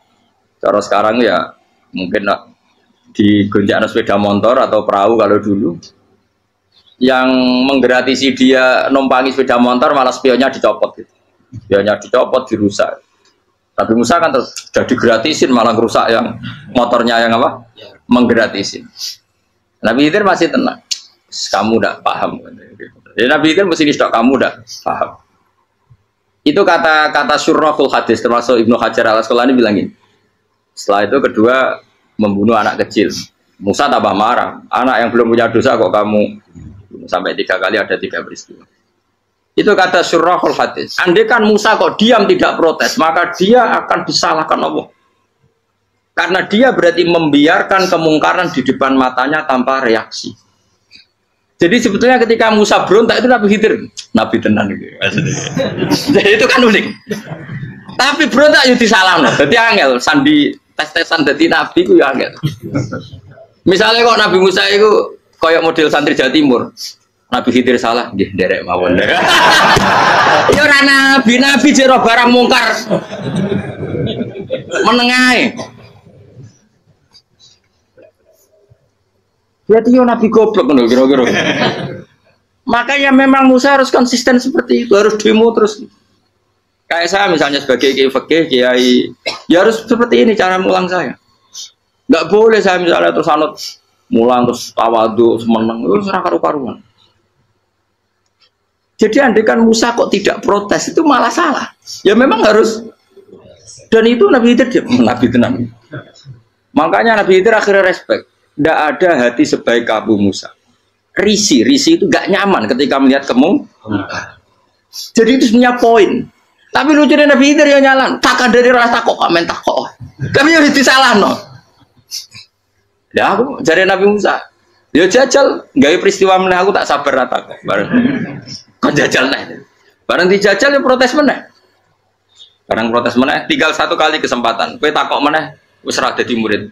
cara sekarang ya mungkin di gonjaan sepeda motor atau perahu kalau dulu. Yang menggratisi dia numpangi sepeda motor malah spionnya dicopot gitu. Spionnya dicopot, dirusak. Tapi Musa kan sudah digratisin malah rusak yang motornya yang apa? Menggratisin. Nabi Khidir masih tenang. Kamu tidak paham. Jadi Nabi Khidir mesti distok kamu tidak paham. Itu kata syurrahul hadis termasuk Ibnu Hajar al-Asqalani bilangin. Setelah itu kedua membunuh anak kecil. Musa tambah marah. Anak yang belum punya dosa kok kamu sampai 3 kali ada 3 peristiwa. Itu kata syurrahul hadis. Andai kan Musa kok diam tidak protes, maka dia akan disalahkan Allah. Karena dia berarti membiarkan kemungkaran di depan matanya tanpa reaksi. Jadi sebetulnya ketika Musa berontak itu Nabi Khidir, Nabi tenan gitu. Jadi itu kan unik. Tapi berontak itu disalahkan. Jadi angel sandi tes-tesan jadi Nabi itu ya angel. Misalnya kok Nabi Musa itu kayak model santri Jawa Timur, Nabi Khidir salah, nggih nderek mawon. Ya ora nabi jero barang mungkar. Menengae. Berarti yo nabi goblok ngono kira-kira. Makanya memang Musa harus konsisten seperti itu, harus demo terus. Kayak saya misalnya sebagai kiai fikih, kiai ya harus seperti ini cara mulang saya. Enggak boleh saya misalnya terus anut mulang terus tawadhu semeneng itu ora karu-karuan. Jadi andaikan Musa kok tidak protes itu malah salah. Ya memang harus. Dan itu Nabi Khidir dia Nabi tenang. Makanya Nabi Khidir akhirnya respect. Tidak ada hati sebaik Abu Musa. Risi itu gak nyaman ketika melihat kemungkaran. Jadi itu sebenarnya poin. Tapi lucunya Nabi Khidir yang nyalan. Takkan dari rasa kok komen takok. Tapi harus disalah no. Ya aku cari Nabi Musa. Dia jajal, gawe peristiwa meneh aku tak sabar rata. Bareng. Kok jajal nih. Bareng dijajal ya protes meneh. Bareng protes meneh, tinggal 1 kali kesempatan. Kowe takok meneh wis ora dadi murid.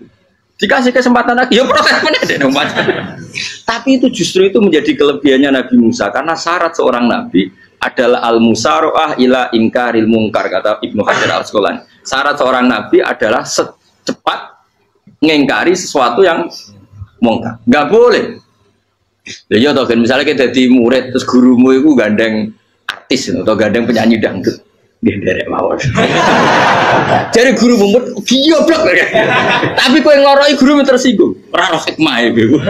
Dikasih kesempatan lagi, ya protes meneh deh umat. Tapi itu justru itu menjadi kelebihannya Nabi Musa karena syarat seorang nabi adalah al-musara'ah ila ingkaril munkar kata Ibnu Hajar al-Asqalani. Syarat seorang nabi adalah secepat ngingkari sesuatu yang mungkar. Enggak boleh. Ya toh kan misalnya kita jadi murid terus gurumu itu gandeng artis atau gandeng penyanyi dangdut. Derek mawon. Jadi guru mumet goblok. Tapi kowe ngloroi guru tersinggung. Ora ono hikmah iku.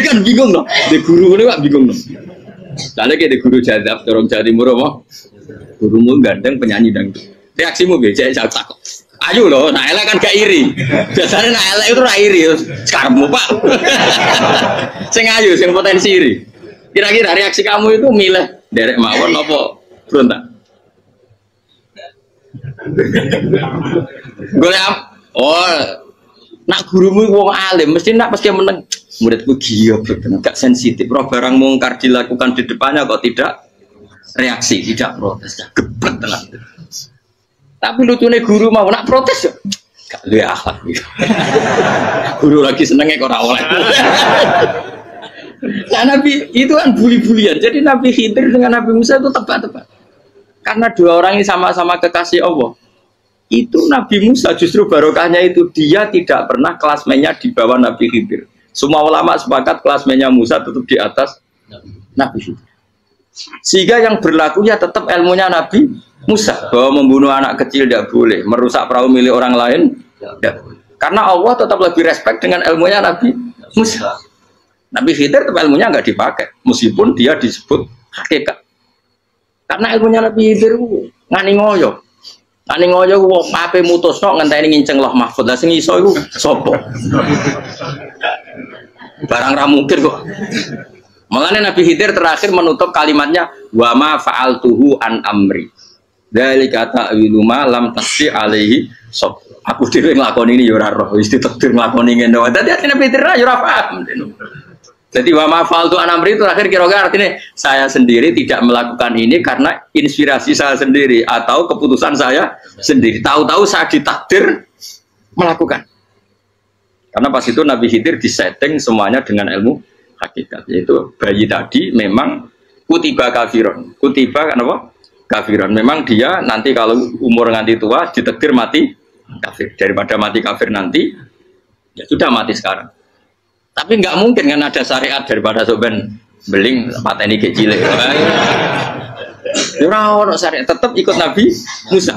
Kan bingung loh. Di guru ini kok bingung loh. Soalnya kayak di guru jadab, dorong Jawa Timur apa? Gurumu gandeng penyanyi dangdut. Reaksimu beda, saya takut. Ayo loh, nah elek kan gak iri. Biasanya nah elek itu ra iri. Sekarangmu Pak. Sing ayu, sing potensi iri. Kira-kira reaksi kamu itu milih derek mawon apa berontak? Golek nak gurumu wong alim mesti nak pasti meneng. Muridku goblok tenan, gak sensitif. Roh barang mungkar dilakukan di depannya kok tidak reaksi, tidak protes, geblek tenan. Tapi lucunya guru mau nak protes ya. Gak luwe akhlak. Guru lagi senengnya kok ora oleh. Nah Nabi itu kan bully-bulian. Jadi Nabi Khidir dengan Nabi Musa itu tebak-tebak. Karena dua orang ini sama-sama kekasih Allah. Itu Nabi Musa justru barokahnya itu dia tidak pernah kelasmennya di bawah Nabi Khidir. Semua ulama sepakat kelasmennya Musa tetap di atas Nabi Khidir. Sehingga yang berlakunya tetap ilmunya Nabi Musa bahwa membunuh anak kecil tidak boleh, merusak perahu milik orang lain tidak boleh. Karena Allah tetap lebih respect dengan ilmunya Nabi Musa. Nabi Khidir tetap ilmunya nggak dipakai, meskipun dia disebut hakikat. Karena ilmunya Nabi Khidir ngani ngoyo. Ngani ngoyo wong ape mutusno ngenteni nginceng loh mahfud. Lah sing iso iku sapa? Barang ra mungkin kok. Makanya Nabi Khidir terakhir menutup kalimatnya wa ma fa'altuhu an amri. Dzalika ta'wilu ma lam tasdi alaihi sob. Aku dhewe nglakoni ini ya ora roh, wis ditakdir nglakoni ngene wae. Dadi artine Nabi Khidir ya ora paham. Jadi wa ma fa'altu an amri itu terakhir kira-kira artinya saya sendiri tidak melakukan ini karena inspirasi saya sendiri atau keputusan saya sendiri. Tahu-tahu saya ditakdir melakukan. Karena pas itu Nabi Khidir disetting semuanya dengan ilmu hakikat. Yaitu bayi tadi memang kutiba kafiron. Kutiba kan apa? Kafiron. Memang dia nanti kalau umur nganti tua ditakdir mati kafir. Daripada mati kafir nanti, ya sudah mati sekarang. Tapi nggak mungkin kan ada syariat daripada soben beling pateni kecil. Ora syariat tetap ikut Nabi Musa.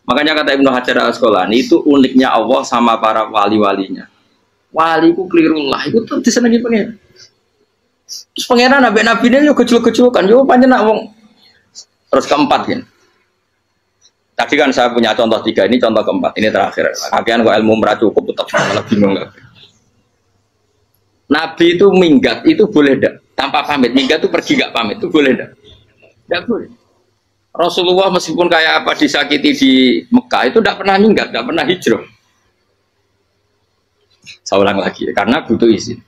Makanya kata Ibnu Hajar Al-Asqalani itu uniknya Allah sama para wali-walinya. Waliku kelirullah itu tuh disenangi pengen. Terus pangeran nabi-nabi ini yo kecil-kecilkan yo panjenengan wong. Terus keempat kan. Tadi kan saya punya contoh 3, ini contoh keempat, ini terakhir. Kakean kok ilmu merah cukup tetap malah bingung enggak. Nabi itu minggat itu boleh enggak? Tanpa pamit, minggat itu pergi enggak pamit itu boleh enggak? Enggak boleh. Rasulullah meskipun kayak apa disakiti di Mekah itu tidak pernah minggat, tidak pernah hijrah. Saya ulang lagi, karena butuh izin.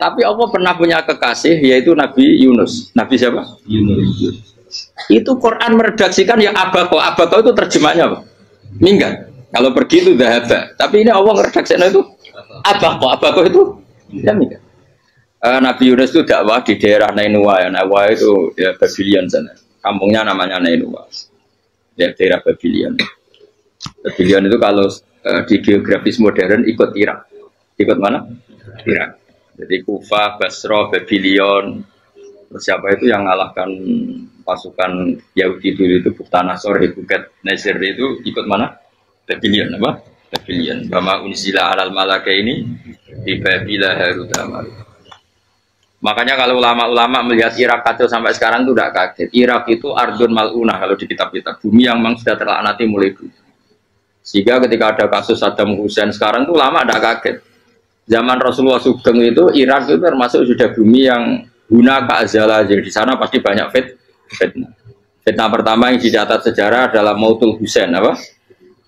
Tapi Allah pernah punya kekasih yaitu Nabi Yunus. Nabi siapa? Yunus. Itu Quran meredaksikan ya abako. Abako itu terjemahnya apa? Minggat. Kalau pergi itu dahaba. Tapi ini Allah meredaksikan itu abako. Abako itu ya minggat. Nabi Yunus itu dakwah di daerah Nainua. Nainua itu ya Babylon sana. Kampungnya namanya Nainua. Ya daerah Babylon. Babylon itu kalau di geografis modern ikut Irak. Ikut mana? Irak. Jadi Kufah, Basra, Babylon. Terus siapa itu yang mengalahkan pasukan Yahudi dulu itu Buktanasor, Hebuket, Nasir itu ikut mana? Babylon apa? Babylon. Bama unsila alal malaka ini di Babila Harutama. Makanya kalau ulama-ulama melihat Irak kacau sampai sekarang itu tidak kaget. Irak itu ardun mal'unah kalau di kitab-kitab. Bumi yang memang sudah terlaknati mulai dulu. Sehingga ketika ada kasus Saddam Hussein sekarang itu ulama tidak kaget. Zaman Rasulullah Sugeng itu Irak itu termasuk sudah bumi yang guna ka'azala. Jadi di sana pasti banyak fitnah. Fitnah pertama yang dicatat sejarah adalah Mautul Husain apa?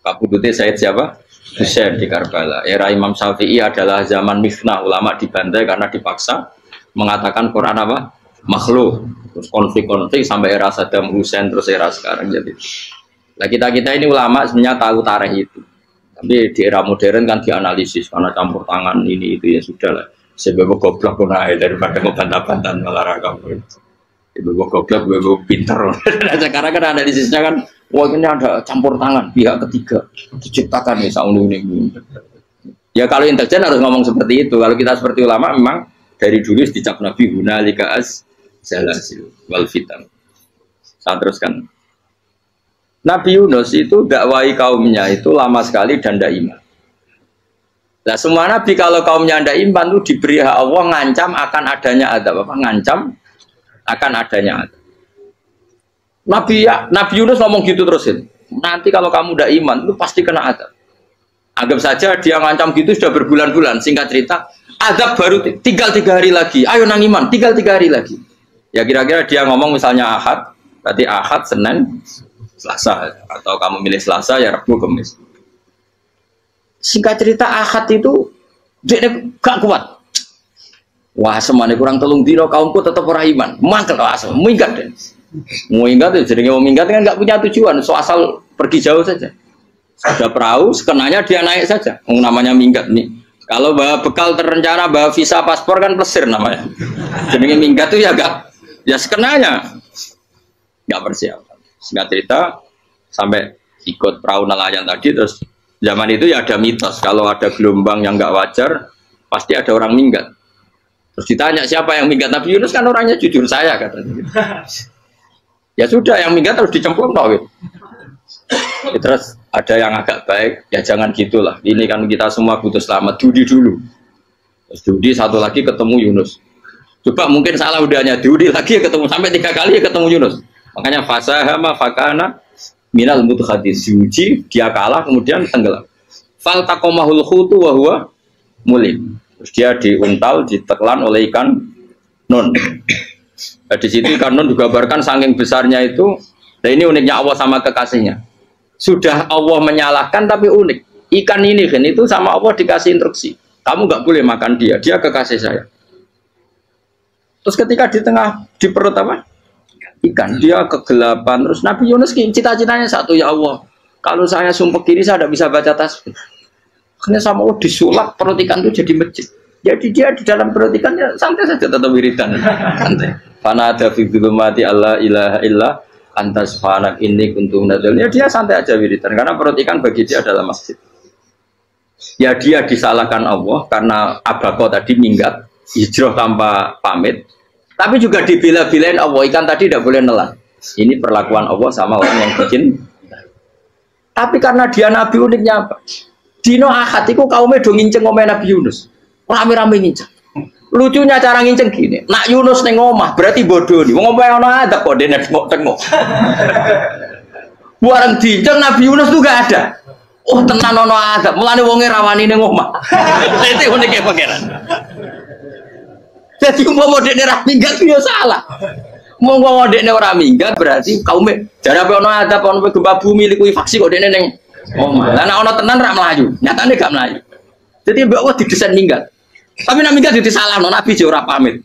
Kabudutnya Said siapa? Husain di Karbala. Era Imam Syafi'i adalah zaman mifnah, ulama dibantai karena dipaksa mengatakan Quran apa? Makhluk. Terus konflik-konflik sampai era Saddam Hussein terus era sekarang jadi. Nah kita ini ulama sebenarnya tahu tarikh itu. Tapi di era modern kan dianalisis karena campur tangan ini itu ya sudah lah. Sebab goblok pun aja daripada ngebantah-bantah olahraga. Sebab goblok, sebab pinter. Nah, sekarang kan analisisnya kan, wah ini ada campur tangan pihak ketiga diciptakan nih saunu ini. Ya kalau intelijen harus ngomong seperti itu. Kalau kita seperti ulama memang dari dulu dicap Nabi hunalika az zalasil wal fitan. Saya teruskan. Nabi Yunus itu dakwai kaumnya itu lama sekali dan tidak iman. Nah semua nabi kalau kaumnya tidak iman itu diberi hak Allah ngancam akan adanya azab. Apa? Ngancam akan adanya azab. Nabi Yunus ngomong gitu terusin. Nanti kalau kamu tidak iman itu pasti kena azab. Anggap saja dia ngancam gitu sudah berbulan-bulan. Singkat cerita, azab baru tinggal 3 hari lagi. Ayo nang iman, tinggal 3 hari lagi. Ya kira-kira dia ngomong misalnya Ahad, berarti Ahad, Senin, Selasa, atau kamu milih Selasa ya Rabu, Kamis. Singkat cerita Ahad itu dia gak kuat. Wah semuanya kurang telung dino kaumku tetap orang iman. Mangkel asal minggat deh. Minggat itu jadi mau minggat kan nggak punya tujuan. So asal pergi jauh saja. Ada perahu, sekenanya dia naik saja. Namanya minggat nih. Kalau bawa bekal terencana, bawa visa paspor kan plesir namanya. Jadi minggat itu ya gak, ya sekenanya nggak persiapan. Singkat cerita sampai ikut perahu nelayan tadi terus zaman itu ya ada mitos kalau ada gelombang yang nggak wajar pasti ada orang minggat. Terus ditanya siapa yang minggat, Nabi Yunus kan orangnya jujur saya katanya. Ya sudah yang minggat harus dicemplung tau gitu. Ya, terus ada yang agak baik ya jangan gitulah. Ini kan kita semua butuh selamat. Dudi dulu. Terus Dudi satu lagi ketemu Yunus. Coba mungkin salah udahnya Dudi lagi ketemu sampai 3 kali ya ketemu Yunus. Makanya fasahama fakana minal mudhadis diuji dia kalah kemudian tenggelam. Fal taqamahul khutu wa huwa mulim. Terus dia diuntal, ditelan oleh ikan nun. Nah, di situ ikan nun digambarkan saking besarnya itu. Nah ini uniknya Allah sama kekasihnya. Sudah Allah menyalahkan tapi unik. Ikan ini kan itu sama Allah dikasih instruksi. Kamu nggak boleh makan dia. Dia kekasih saya. Terus ketika di tengah di perut apa? Ikan. Dia kegelapan. Terus Nabi Yunus cita-citanya satu ya Allah. Kalau saya sumpah kiri saya tidak bisa baca tasbih. Karena sama Allah disulap perut ikan itu jadi masjid. Jadi dia di dalam perut ikan ya santai saja tetap wiridan. Santai. Fana ada fi dzulumati alla ilaha illa anta subhanak inni kuntu minadz dzalimin. Ya dia santai aja wiridan karena perut ikan bagi dia adalah masjid. Ya dia disalahkan Allah karena abako tadi minggat, hijrah tanpa pamit. Tapi juga dibela-belain Allah ikan tadi tidak boleh nelan. Ini perlakuan Allah sama orang yang bikin. Tapi karena dia nabi uniknya apa? Dino Ahad itu kaumnya dong nginceng omeh Nabi Yunus. Rame-rame nginceng. Lucunya cara nginceng gini. Nak Yunus neng omah berarti bodoh nih. Ngomong yang ada kok dia tengok. Bareng dinceng Nabi Yunus tuh gak ada. Oh tenan ono ada. Mulane wonge rawani neng omah. Itu uniknya pangeran. Jadi umpama dekne ra minggat yo salah. Umpama dekne ora minggat berarti kaumnya jare apa ono ada ono gempa bumi liku faksi kok dekne neng omah. Lah nek ana tenan ra mlayu, nyatane gak mlayu. Jadi mbok Allah didesain minggat. Tapi nek minggat disalahno Nabi yo ora pamit.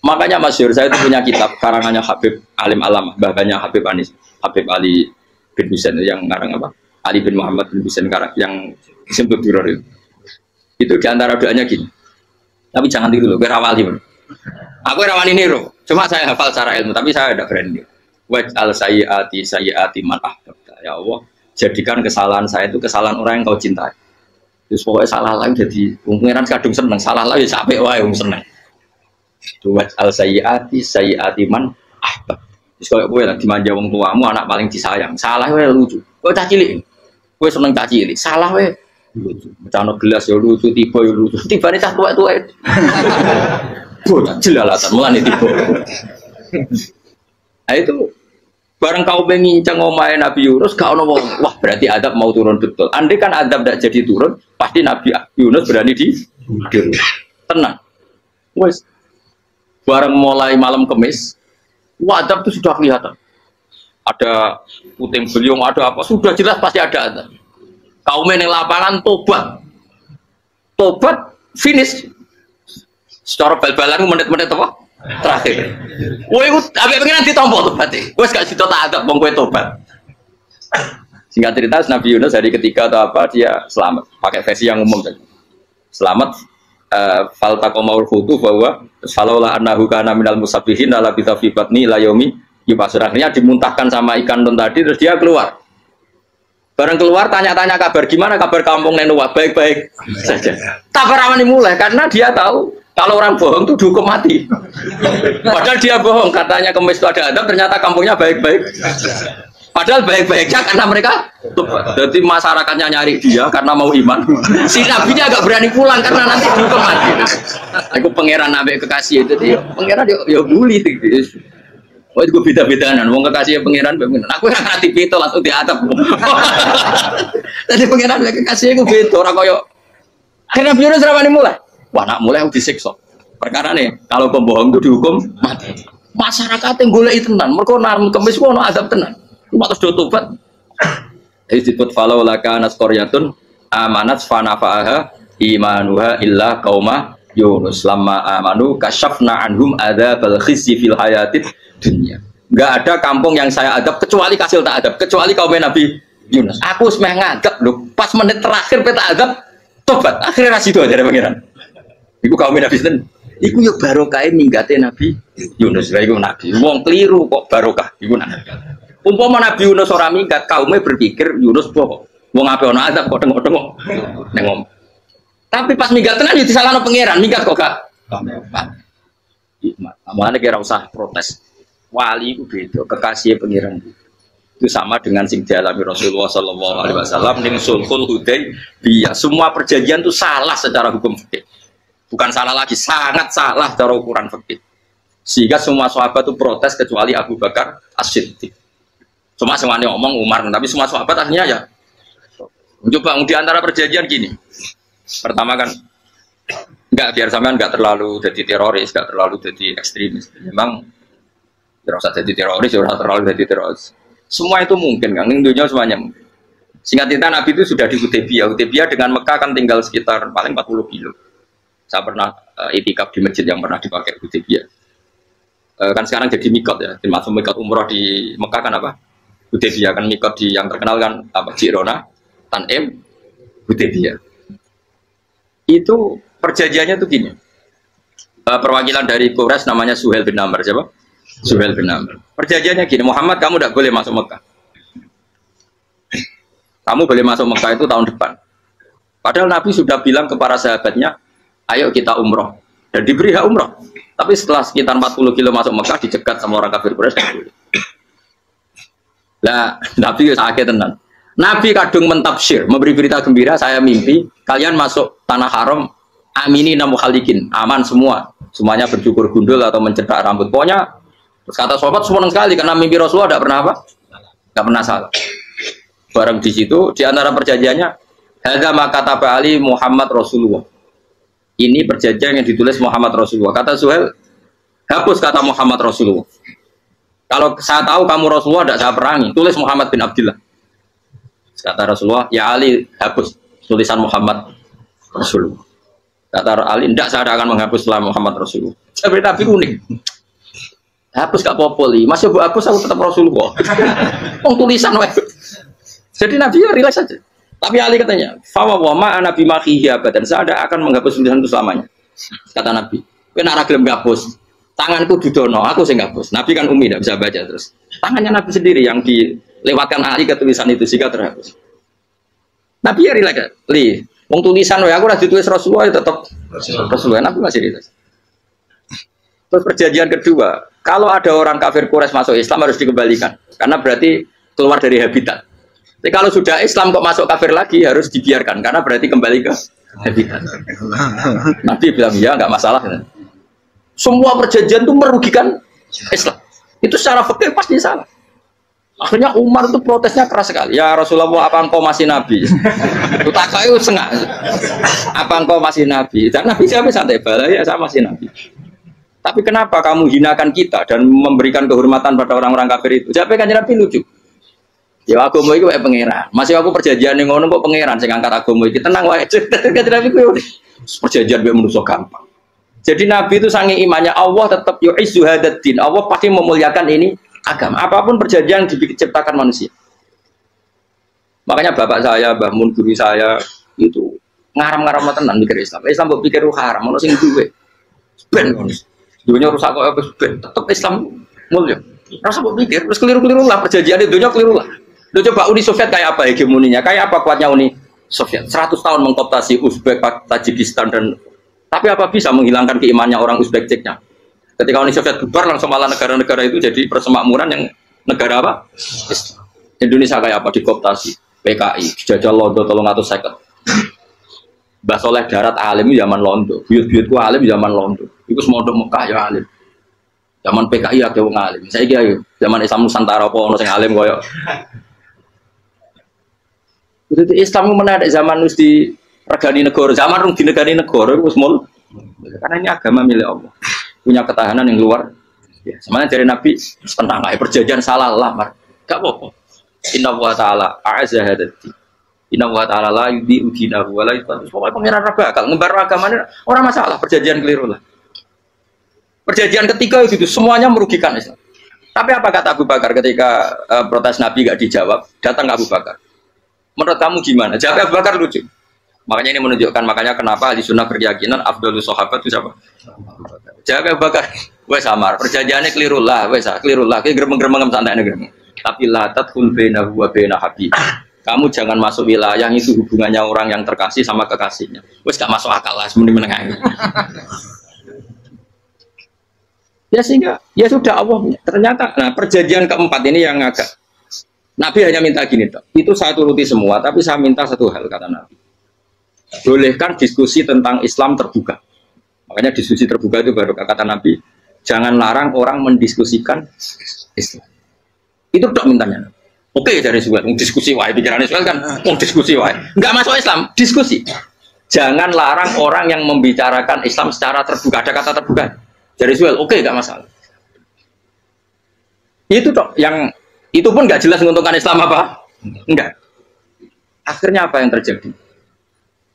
Makanya masyhur saya itu punya kitab karangannya Habib Alim Alam, bahkannya Habib Anis, Habib Ali bin Husain yang ngarang apa? Ali bin Muhammad bin Husain karang yang disebut Duror itu. Itu diantara doanya gini. Tapi jangan tiru loh, berawali. Aku rawani niru. Cuma saya hafal secara ilmu, tapi saya tidak berani. Waj'al sayyiati man ahbabta. Ya Allah, jadikan kesalahan saya itu kesalahan orang yang kau cintai. Terus pokoknya salah lagi jadi pengiran kadung seneng, salah lagi sampai wae seneng. Waj'al sayyiati man ahbabta. Terus kalau kowe lagi dimanja wong tuamu, anak paling disayang. Salah wae lucu. Kowe cah cilik. Kowe seneng cah cilik. Salah wae lucu. Macam gelas ya lucu, tiba ya lucu. Tibane cah tuwek-tuwek. Bocah jelalatan mulane tiba. Nah itu bareng kau pengincang omahe Nabi Yunus gak ono wong. Wah, berarti adab mau turun betul. Andai kan adab tidak jadi turun, pasti Nabi Yunus berani di tenang. Wes. Bareng mulai malam Kamis, adab itu sudah kelihatan. Ada puting beliung, ada apa, sudah jelas pasti ada adab. Kaum yang lapangan tobat. Tobat finish. Secara bal-balan menit-menit apa? Terakhir. Woi, abis pengen ditompo tuh berarti. Wes gak situ tak ada bang kue tobat. Singkat cerita Nabi Yunus hari ketiga atau apa dia selamat. Pakai versi yang umum saja. Selamat. Faltaqamaul khutu bahwa falaula annahu kana minal musabbihin la bi tafibatni la yaumi yubasur. Akhirnya dimuntahkan sama ikan nun tadi terus dia keluar. Bareng keluar tanya-tanya kabar gimana kabar kampung Nenuwa baik-baik saja. Tak pernah mulai karena dia tahu Kalau orang bohong tuh dihukum mati. Padahal dia bohong, katanya kemis itu ada adab, ternyata kampungnya baik-baik. Padahal baik-baiknya karena mereka jadi masyarakatnya nyari dia karena mau iman. Si nabinya agak berani pulang karena nanti dihukum mati. Aku pangeran nabi kekasih itu dia. Pangeran ya bully gitu. Oh itu beda-bedaan, wong kekasih pangeran, aku yang ngerti itu langsung di atap. Jadi pangeran kekasih aku beda orang koyo. Akhirnya Yunus ramai mulai. Wah nak mulai aku disiksa. Perkara nih, kalau pembohong itu dihukum mati. Masyarakat yang golek tenan, mereka narm kemis kono azab tenan. Cuma terus do tobat. Disebut falau laka nasqoryatun amanat fanafa'aha imanuha illa qauma Yunus lamma amanu kasyafna anhum adzabal khizyi fil hayatid dunia. Enggak ada kampung yang saya adab kecuali kasil tak adab, kecuali kaum Nabi Yunus. Aku semeh ngadab lho, pas menit terakhir peta adab tobat. Akhirnya rasido dari pangeran. Iku kaum Nabi sinten? Iku yo barokah ninggate Nabi Yunus. Lha iku nabi. Wong keliru kok barokah iku nabi. Umpama Nabi Yunus ora minggat, kaumnya berpikir Yunus bohong. Wong ape ana adab kok tengok-tengok neng. Tapi pas minggat tenan yo disalahno pangeran, minggat kok gak. Amane kira usah protes. Wali itu beda, kekasih pangeran itu sama dengan sing dialami Rasulullah Sallallahu Alaihi Wasallam ning Sulhul Hudaybiyah. Semua perjanjian itu salah secara hukum fikih, bukan salah lagi, sangat salah secara ukuran fikih. Sehingga semua sahabat itu protes kecuali Abu Bakar As-Siddiq. Cuma semuanya ngomong Umar, tapi semua sahabat akhirnya ya. Coba di antara perjanjian gini. Pertama kan, enggak biar sampean enggak terlalu jadi teroris, enggak terlalu jadi ekstremis. Memang tidak usah jadi teroris, tidak terlalu jadi teroris. Semua itu mungkin, kan? Dunia semuanya mungkin. Singkat cerita Nabi itu sudah di Hudaybiyah. Hudaybiyah dengan Mekah kan tinggal sekitar paling 40 kilo. Saya pernah itikaf di masjid yang pernah dipakai Hudaybiyah. Kan sekarang jadi mikot ya, termasuk mikot umroh di Mekah kan apa? Hudaybiyah kan mikot di yang terkenal kan apa? Jirona, Tanim, Hudaybiyah. Itu perjanjiannya tuh gini. Perwakilan dari Quraisy namanya Suhail bin Amr, siapa? Suhail bin Amr. Perjanjiannya gini, Muhammad kamu tidak boleh masuk Mekah. Kamu boleh masuk Mekah itu tahun depan. Padahal Nabi sudah bilang ke para sahabatnya, ayo kita umroh. Dan diberi hak umroh. Tapi setelah sekitar 40 kilo masuk Mekah, dicegat sama orang kafir Quraisy. Nah, Nabi sakit tenan. Nabi kadung mentafsir, memberi berita gembira, saya mimpi, kalian masuk tanah haram, amini namu khalikin, aman semua. Semuanya bercukur gundul atau mencetak rambut. Pokoknya, terus kata sahabat senang sekali, karena mimpi Rasulullah tidak pernah apa? Tidak pernah salah. Bareng di situ, di antara perjanjiannya, hadza ma kataba ali Muhammad Rasulullah. Ini perjanjian yang ditulis Muhammad Rasulullah. Kata Suhail, hapus kata Muhammad Rasulullah. Kalau saya tahu kamu Rasulullah, tidak saya perangi. Tulis Muhammad bin Abdullah. Kata Rasulullah, ya Ali, hapus tulisan Muhammad Rasulullah. Kata Ali, tidak saya akan menghapus setelah Muhammad Rasulullah. Tapi unik. Hapus gak populi, masih bu hapus aku tetap Rasulullah. Tulisan wae. Jadi Nabi ya relax saja. Tapi Ali katanya, fawa wa ma ana bimakhihi abadan. Saya akan menghapus tulisan itu selamanya. Kata Nabi, kowe nek ora gelem menghapus, tanganku dudono, aku sing ngapus. Nabi kan umi tidak bisa baca terus. Tangannya Nabi sendiri yang dilewatkan Ali ke tulisan itu sehingga terhapus. Nabi ya relax. Li, wong tulisan wae aku ora ditulis Rasulullah ya tetap Rasulullah. Nabi masih relax. Terus perjanjian kedua, kalau ada orang kafir Quraisy masuk Islam harus dikembalikan karena berarti keluar dari habitat. Tapi kalau sudah Islam kok masuk kafir lagi harus dibiarkan karena berarti kembali ke habitat. Nabi bilang ya nggak masalah. Semua perjanjian itu merugikan Islam. Itu secara fikih pasti salah. Akhirnya Umar itu protesnya keras sekali. Ya Rasulullah, apa engkau masih Nabi? Utakai sengak. Apa engkau masih Nabi? Dan Nabi siapa santai bala ya saya masih Nabi. Tapi kenapa kamu hinakan kita dan memberikan kehormatan pada orang-orang kafir itu? Siapa kan Nabi lucu? Ya agama itu kayak pangeran. Masih aku perjanjian yang ngono kok pangeran sing angkat agama iki tenang wae. Kan Nabi ku perjanjian mek manusa gampang. Jadi Nabi itu saking imannya Allah tetap yu'izzu hadaddin. Allah pasti memuliakan ini agama. Apapun perjanjian diciptakan manusia. Makanya bapak saya, Mbah Mun guru saya itu ngaram-ngaram tenan mikir Islam. Islam mbok pikir haram, ono sing duwe. Ben dunia rusak kok apa ben tetap Islam mulia. Rasa mbok pikir terus keliru-keliru lah perjanjian di dunia keliru lah. Lu coba Uni Soviet kayak apa hegemoninya? Kayak apa kuatnya Uni Soviet? 100 tahun mengkooptasi Uzbek, Tajikistan dan Tapi apa bisa menghilangkan keimannya orang Uzbek Ceknya? Ketika Uni Soviet bubar langsung malah negara-negara itu jadi persemakmuran yang negara apa? Indonesia kayak apa? Dikooptasi PKI, dijajah Londo 350. Mbah Soleh Darat alim zaman Londo, buyut-buyutku alim zaman Londo. Iku semodok Mekah ya alim. Zaman PKI akeh wong alim. Saiki ayo zaman Islam Nusantara apa ono sing alim koyo. Itu Islam menarik zaman wis di regani negara, zaman rung dinegani negara wis mul. Karena ini agama milik Allah. Punya ketahanan yang luar. Ya, semuanya dari Nabi tentang perjanjian salah lamar. Gak apa-apa. Inna wa ta'ala a'azza hadati. Inna wa ta'ala la yudhi'u dinahu wa la yudhi'u. Pokoknya pengiran bakal ngebar agamanya orang masalah, perjanjian keliru lah. Perjanjian ketiga itu semuanya merugikan Islam. Tapi apa kata Abu Bakar ketika protes Nabi gak dijawab, datang ke Abu Bakar. Menurut kamu gimana? Jawab Abu Bakar lucu. Makanya ini menunjukkan makanya kenapa ahli sunnah berkeyakinan Afdhalus Sahabat itu siapa? Jawab Abu Bakar. Wes samar, perjanjiannya keliru lah, wes keliru lah. Kayak gremeng-gremeng santai gremeng. Tapi la tadkhul bainahu wa baina habib. Kamu jangan masuk wilayah itu hubungannya orang yang terkasih sama kekasihnya. Wes gak masuk akal lah semuanya menengah. Ya sehingga ya sudah Allah ternyata. Nah perjanjian keempat ini yang agak Nabi hanya minta gini toh. Itu saya turuti semua, tapi saya minta satu hal kata Nabi. Bolehkan diskusi tentang Islam terbuka. Makanya diskusi terbuka itu baru kata Nabi. Jangan larang orang mendiskusikan Islam. Itu dok mintanya. Oke dari Suwel, diskusi wae pikirannya Suwel kan, diskusi wae. Enggak masuk Islam, diskusi. Jangan larang orang yang membicarakan Islam secara terbuka. Ada kata terbuka. Dari Suwel, oke enggak masalah. Itu dok yang itu pun enggak jelas menguntungkan Islam apa? Enggak. Akhirnya apa yang terjadi?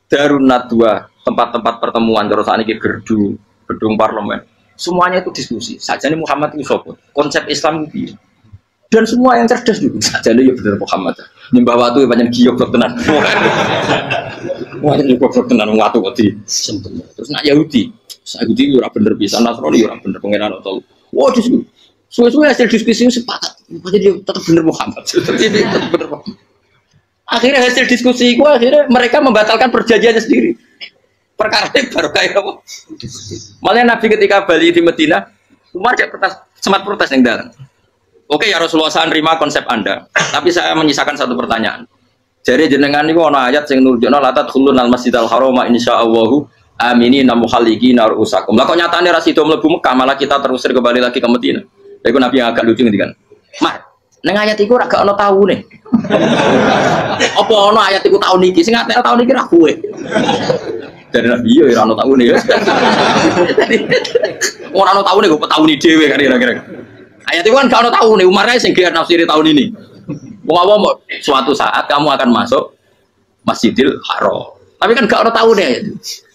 Darun Nadwa, tempat-tempat pertemuan terus ini gerdu, gedung parlemen. Semuanya itu diskusi. Sajane Muhammad itu sopot. Konsep Islam itu. Dan semua yang cerdas juga. Sajane ya benar Muhammad. Nyembah watu banyak giok tenan. Wah, ini goblok tenan watu kok di. Terus nak Yahudi ora bener bisa, Nasrani ora bener pengenan atau. Wah, diskusi. Suwe-suwe hasil diskusi sepakat. Jadi tetap bener Muhammad. Tetap bener Muhammad. Akhirnya hasil diskusi itu akhirnya mereka membatalkan perjanjiannya sendiri. Perkara ini baru kayak apa? Malah Nabi ketika Bali di Medina, Umar dia sempat protes yang dalam. Oke ya Rasulullah, saya nerima konsep Anda, tapi saya menyisakan satu pertanyaan. Jadi jenengan ini ada ayat yang nurjuna latat khulun al masjidal haroma insyaallahu aminina muhalliqina ru'usakum. Lah kok nyatane ra sida mlebu Mekah, malah kita terusir kembali lagi ke Medina. Iku Nabi yang agak lucu ngendikan. Mas, ning ayat iku ora gak ono taune. Apa ono ayat iku taun iki? Sing ngatek taun iki ra kowe. Dari Nabi ya ora ono taune ya. Ora ono taune kok taune dhewe kan kira-kira. Ayat itu kan gak ono taune, Umar sing gear nafsiri tahun ini. Wong suatu saat kamu akan masuk Masjidil Haram. Tapi kan gak ono taune ayat itu.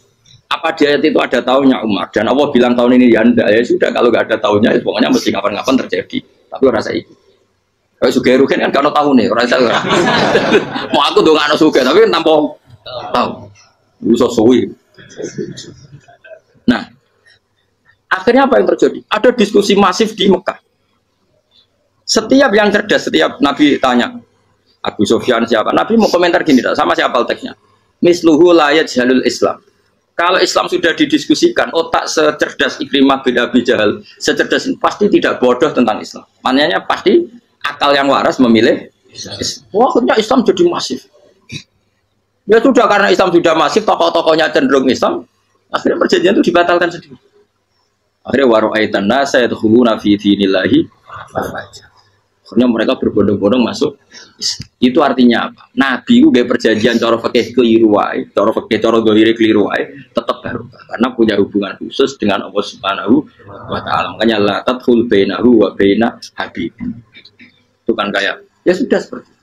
Apa di ayat itu ada tahunnya Umar dan Allah bilang tahun ini ya ndak ya sudah kalau gak ada tahunnya ya pokoknya mesti kapan-kapan terjadi. Tapi ora saiki. Kayak Sugih Rugen kan gak ono tahune, ora iso. Mau aku ndongakno Sugih tapi tanpa tahu. Bisa suwi. Nah, akhirnya apa yang terjadi? Ada diskusi masif di Mekah. Setiap yang cerdas, setiap Nabi tanya, Abu Sufyan siapa? Nabi mau komentar gini, sama siapa teksnya? Misluhu la yajhalul Islam. Kalau Islam sudah didiskusikan, otak secerdas Ikrimah bin Abi Jahal, secerdas ini pasti tidak bodoh tentang Islam. Maknanya pasti akal yang waras memilih Islam. Wah, akhirnya Islam jadi masif. Ya sudah karena Islam sudah masif, tokoh-tokohnya cenderung Islam, akhirnya perjanjian itu dibatalkan sendiri. Akhirnya waru'aitan nasa yadkhuluna fi dinillahi afwaja. Akhirnya mereka berbondong-bondong masuk. Itu artinya apa? Nabi itu gak perjanjian cara fikih keliru wae, cara fikih cara zahire keliru wae, tetap baru karena punya hubungan khusus dengan Allah Subhanahu wa taala. Makanya la tadkhul bainahu wa baina habib. Itu kan kayak ya sudah seperti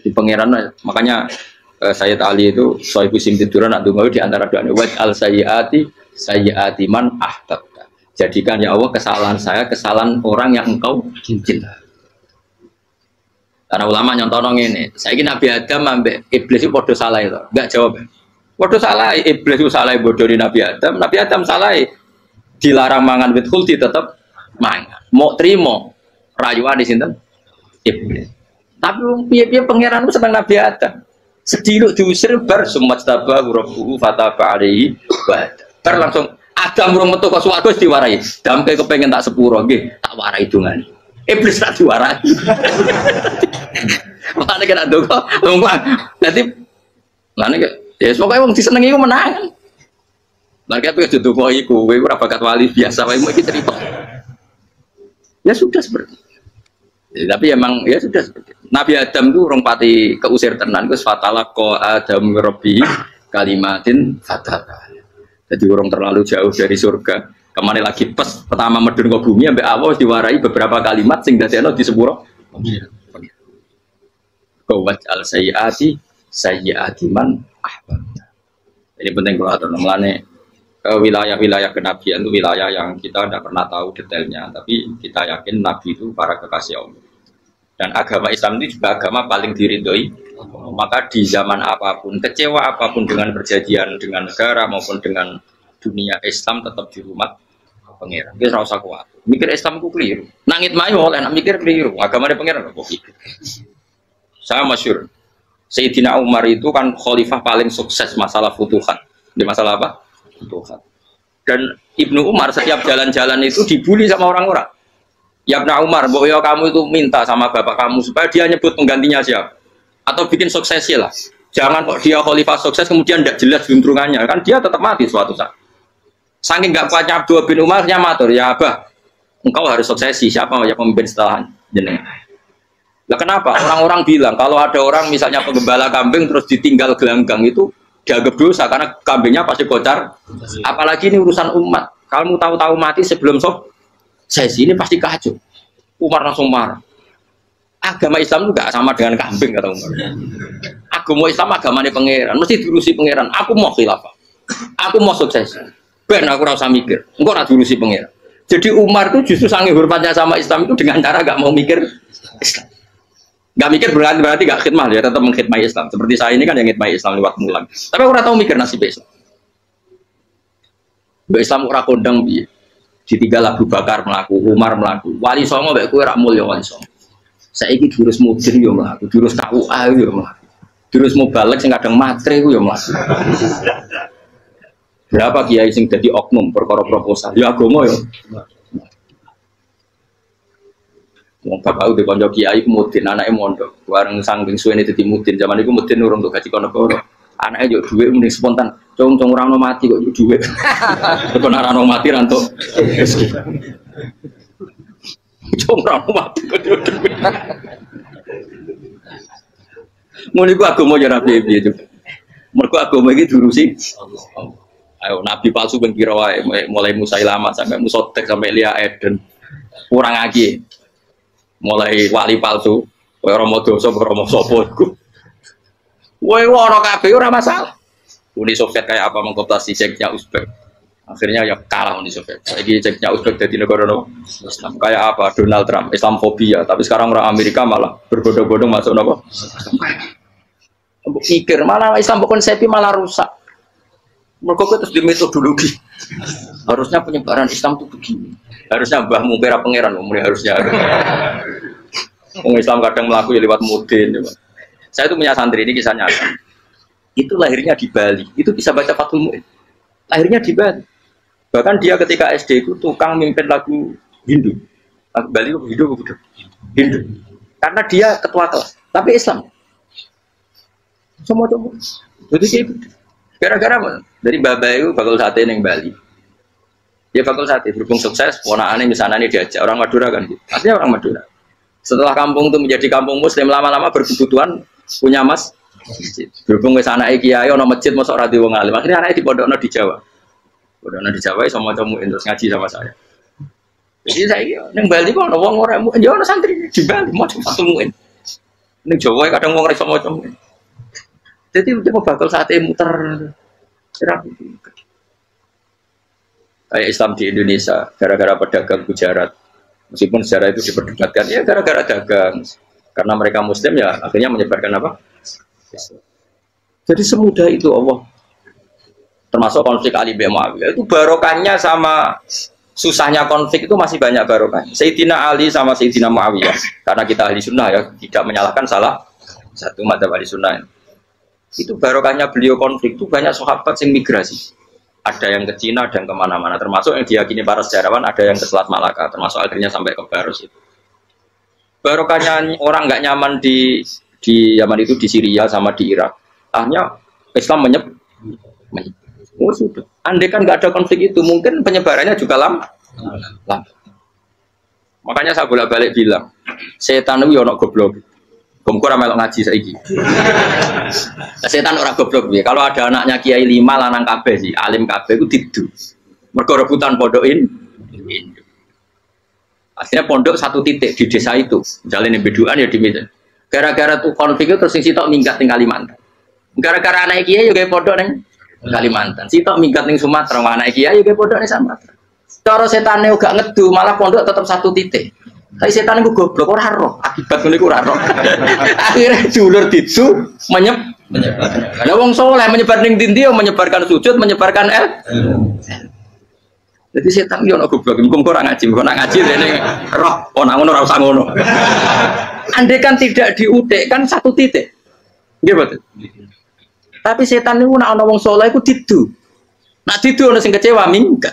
di pangeran. Makanya Sayyid Ali itu sohibu sim tiduran nak dungawi di antara doanya waj al sayyiati man ahbabta. Jadikan ya Allah kesalahan saya kesalahan orang yang engkau cinta. Karena ulama nyontono ngene, saiki Nabi Adam ambek iblis itu padha salah itu. Enggak jawab. Padha salah, iblis itu salah bodoni Nabi Adam. Nabi Adam salah dilarang mangan wit khuldi tetep mangan. Mau trimo rayuan di sinten? Iblis. Tapi piye-piye pangeran seneng Nabi Adam. Sediluk diusir bar sumat tabah rabbuhu fataba alaihi wa Bar langsung Adam urung metu kok swarga wis diwarai. Damke kepengin tak sepuro nggih, tak warai dongane. Iblis tak diwarai. Makane kena ndonga lumpang. Dadi lane ya pokoke wong disenengi ku menang. Lah kaya pengen ndonga iku, kowe ora bakat wali biasa wae iki cerita. Ya sudah seperti ya, tapi emang ya sudah seperti Nabi Adam itu orang pati keusir tenan itu fatala ko Adam Rabbi kalimatin fatata. Jadi orang terlalu jauh dari surga. Kemana lagi pas pertama medun ke bumi sampai awal diwarai beberapa kalimat sing dadekno di sepuro. Kawat al sayyiati man ahbabta. Ini penting kalau atur namanya wilayah-wilayah kenabian itu wilayah yang kita tidak pernah tahu detailnya, tapi kita yakin Nabi itu para kekasih Allah. Dan agama Islam itu juga agama paling diridhoi. Maka di zaman apapun, kecewa apapun dengan perjanjian dengan negara maupun dengan dunia, Islam tetap di rumah pangeran. Kita rasa kuat. Mikir Islam itu keliru. Nangit mayu oleh nak mikir keliru. Agama dari pangeran kok pikir. Saya masyhur. Sayyidina Umar itu kan khalifah paling sukses masalah futuhat. Di masalah apa? Tuhan. Dan Ibnu Umar setiap jalan-jalan itu dibully sama orang-orang. Ya Ibnu Umar, bahwa kamu itu minta sama bapak kamu supaya dia nyebut penggantinya siapa, atau bikin suksesi lah. Jangan kok dia khalifah sukses kemudian tidak jelas juntrungannya, kan dia tetap mati suatu saat. Saking nggak kuatnya Abdullah bin Umar, nyamatur ya Abah, engkau harus suksesi. Siapa yang pemimpin setelah jenengan? Lah kenapa? Orang-orang bilang kalau ada orang misalnya penggembala kambing terus ditinggal gelanggang itu dianggap dosa karena kambingnya pasti kocar. Apalagi ini urusan umat. Kalau tahu-tahu mati sebelum sesi ini pasti kacau. Umar langsung marah. Agama Islam juga sama dengan kambing kata Umar. Agama Islam agamanya pangeran, mesti diurusi pangeran. Aku mau khilafah. Aku mau sukses. Ben aku rasa mikir. Engkau ora diurusi pangeran. Jadi Umar itu justru sangat hormatnya sama Islam itu dengan cara gak mau mikir Islam. Gak mikir berarti gak khidmah ya, tetap mengkhidmati Islam. Seperti saya ini kan yang khidmati Islam lewat mulang. Tapi aku tahu mikir nasib Islam. Islam ora kondang piye. Ditinggal Abu Bakar melaku, Umar melaku. Wali Songo mbek kowe ora mulya wali Songo. Saiki jurus mudin yo mlaku, jurus KUA yo mlaku. Jurus mubalek sing kadang matre ku yo mlaku. Berapa kiai sing dadi oknum perkara proposal? Ya agama yo. Wong bapak udah konco kiai mudin anake mondok. Bareng saking suwene dadi mudin. Zaman iku mudin urung untuk gaji kono koro. Anake yo dhuwit mending spontan. Cung-cung ora ono mati kok yo dhuwit. Kok ora ono mati ra entuk. Cung ora ono mati kok yo dhuwit. Ngono iku agama yo ra piye-piye juga. Mergo agama iki diurusi ayo nabi palsu ben kira wae mulai Musailamah sampai Musotek sampai Lia Eden. Kurang lagi. Mulai wali palsu, Romo dosa, Romo sopo iku. Woi, ono kabeh ora masalah. Uni Soviet kayak apa mengkooptasi Ceknya Uzbek. Akhirnya ya kalah Uni Soviet. Lagi Ceknya Uzbek jadi negara Islam. Kayak apa Donald Trump, Islamfobia. Tapi sekarang orang Amerika malah berbondong-bondong masuk nopo. Pikir malah Islam konsepi malah rusak. Mereka terus di metodologi. Harusnya penyebaran Islam itu begini. Harusnya Mbah Mungkira pangeran, harusnya. Orang Islam kadang melakukan lewat mudin. Saya itu punya santri ini kisah nyata. Itu lahirnya di Bali. Itu bisa baca Fathul Mu'in. Lahirnya di Bali. Bahkan dia ketika SD itu tukang mimpin lagu Hindu. Lagu Bali itu Hindu. Karena dia ketua kelas. Tapi Islam. Semua coba. Jadi kayak gitu. Gara-gara apa? Dari Baba itu bakal sate yang Bali. Dia bakal sate, berhubung sukses, ponakannya misalnya ini diajak orang Madura kan gitu. Artinya orang Madura. Setelah kampung itu menjadi kampung Muslim, lama-lama berkebutuhan punya masjid. Berhubung ke sana kiai, ono masjid, masuk radio wong alim. Akhirnya anaknya di pondokno di Jawa. Pondokno di Jawa, sama cemuin terus ngaji sama saya. Jadi saya yang Bali kok ono wong ora muin, ya ono santri di Bali mau cemuin. Ning Jawa kadang wong ora iso maca. Jadi dia bakal sate muter. Kayak Islam di Indonesia gara-gara pedagang Gujarat, meskipun sejarah itu diperdebatkan ya gara-gara dagang, karena mereka Muslim ya akhirnya menyebarkan apa? Jadi semudah itu Allah. Termasuk konflik Ali bin Muawiyah itu barokahnya sama susahnya konflik itu masih banyak barokahnya. Sayyidina Ali sama Sayyidina Muawiyah karena kita ahli sunnah ya tidak menyalahkan salah satu madzhab ahli sunnah. Itu barokahnya beliau konflik itu banyak sahabat yang migrasi. ada yang ke Cina, ada yang kemana-mana. Termasuk yang diyakini para sejarawan, ada yang ke Selat Malaka, termasuk akhirnya sampai ke Barus itu. Barokahnya orang nggak nyaman di Yaman itu, di Syria sama di Irak. Akhirnya Islam menyebar. Oh sudah. Andai kan nggak ada konflik itu, mungkin penyebarannya juga lama. Makanya saya bolak-balik bilang, setan itu ono goblok. Gomku ora melok ngaji saiki. Setan ora goblok piye? Kalau ada anaknya kiai 5 lanang kabeh sih, alim kabeh iku didu. Mergo rebutan pondokin. Akhirnya pondok satu titik di desa itu. Misalnya ning Beduan ya di Medan. Gara-gara tuh konflik itu terus sing sitok minggat ning Kalimantan. Gara-gara anak kiai yo gawe pondok ning Kalimantan. Sitok minggat ning Sumatera, anak kiai yo gawe pondok ning Sumatera. Cara setane gak ngedu, malah pondok tetap satu titik. Tapi setan itu goblok, ora roh. Akibat ngene iku ora roh. Akhirnya dulur ditu menyebarkan. Lah wong saleh menyebar ning ndi menyebarkan sujud, menyebarkan Jadi setan yo ono goblok, muga ora ngaji, muga ngaji rene roh, ana ngono ora usah ngono. Andai kan tidak diutekkan satu titik. Nggih betul. Tapi setan niku nek ana wong saleh iku didu. Nek didu ana sing kecewa minggat.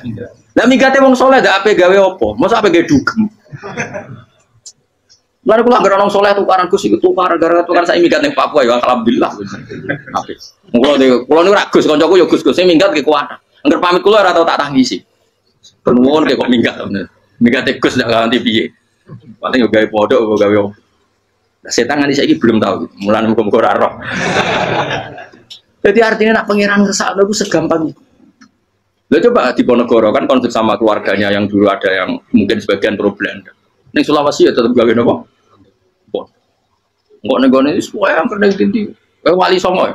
Lah mingate wong saleh ndak ape gawe apa? Mosok ape gawe dugem. Lalu kalau nggak orang soleh tukaran Gus itu tukaran gara-gara tukaran saya minggat yang Papua ya alhamdulillah. Kalau ini ragus koncoku ya Gus saya minggat kekuatan. Angger pamit keluar atau tak tangisi. Penuhun kayak kok minggat Gus nggak ganti piye. Paling gawe podok gawe. Setan nanti saya belum tahu. Mulai muka-muka roh. Jadi artinya nak pangeran kesana itu segampang itu. Lo coba di Ponorogo kan konflik sama keluarganya yang dulu ada yang mungkin sebagian problem. Neng Sulawesi ya tetap gawe nopo. Enggak negone itu semua yang kena tinggi. Wali Songo ya.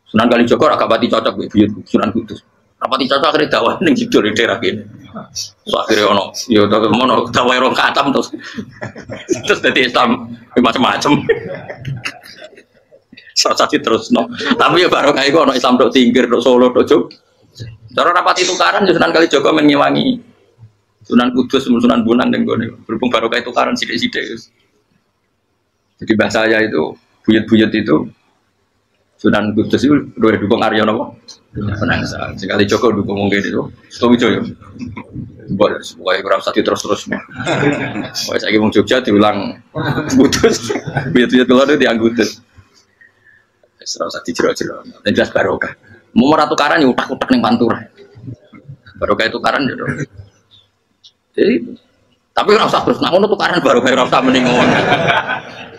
Sunan Kalijaga agak pati cocok buyut Sunan Kudus. Rapati cocok akhirnya dakwah ning jidul di daerah kene. So akhirnya ono ya mono dakwah rong katam terus dadi Islam macam-macam. Satu terus no. Tapi ya baru kayak ono Islam tok Tinggir, tok Solo, tok Jog. Cara rapati tukaran Sunan Kalijaga mengewangi Sunan Kudus, Sunan Bonang dan gone. Berhubung barokah tukaran sithik-sithik. Jadi bahasa saya itu buyut-buyut itu Sunan Kudus itu dua dukung Arya napa? Penangsa. Sekali Joko dukung mungkin itu. Setuju ya. Buat supaya kurang satu terus-terus. Wah saya mau Jogja diulang Kudus. Buyut-buyut keluar itu dianggutus. Serasa dijero-jero. Dan jelas barokah. Mau tukaran ya utak-utak ning Pantura. Barokah tukaran ya. Jadi, tapi ora usah terus nak ngono tukaran baru ora usah mending ngono.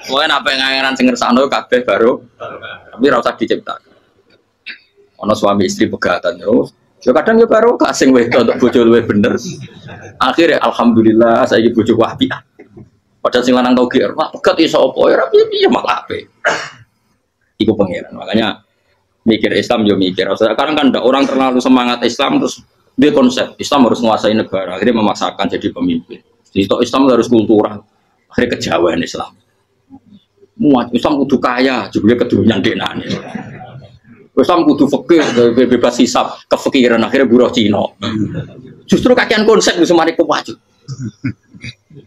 Pokoke apa ngangeran sing ngersakno kabeh baru. Tapi ora usah diciptakan. Ana suami istri pegatan yo. Yo kadang yo baru kasing wedok untuk bojo luwih bener. Akhirnya alhamdulillah saiki bojo wapi. Padahal sing lanang tau GR, "Wah, pegat iso apa ya piye malah ape." Iku pangeran. Makanya mikir Islam yo mikir. Sekarang kan ndak orang terlalu semangat Islam terus dia konsep Islam harus menguasai negara, akhirnya memaksakan jadi pemimpin. Jadi Islam harus kultural, akhirnya kejauhan Islam. Muat Islam kudu kaya, juga kedunian denane. Islam kudu fakir, bebas hisab, kefikiran akhirnya buruh Cina. Justru kakean konsep itu semari kuat.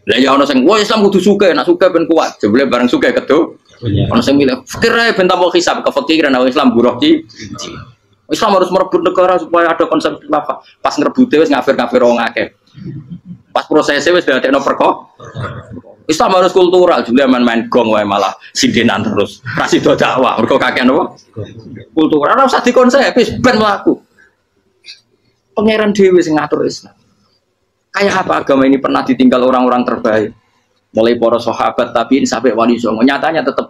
Lah ya ono sing, wah Islam kudu suka, nak suka ben kuat. Jebule bareng suka kedu. Ono sing milih fakir ae ben tambah hisab, kefikiran Islam buruh Cina. Islam harus merebut negara supaya ada konsep khilafah. Pas ngerebute wis ngafir-ngafir wong akeh. Pas prosesnya wis dadekno perko. Islam harus kultural, juga main-main gong wae malah sindenan terus. Ra sida dakwah, mergo kakean apa? Kultural ora usah dikonsep, wis ben mlaku. Pangeran dhewe sing ngatur Islam. Kayak apa agama ini pernah ditinggal orang-orang terbaik. Mulai para sahabat tabi'in sampai wali songo, nyatanya tetap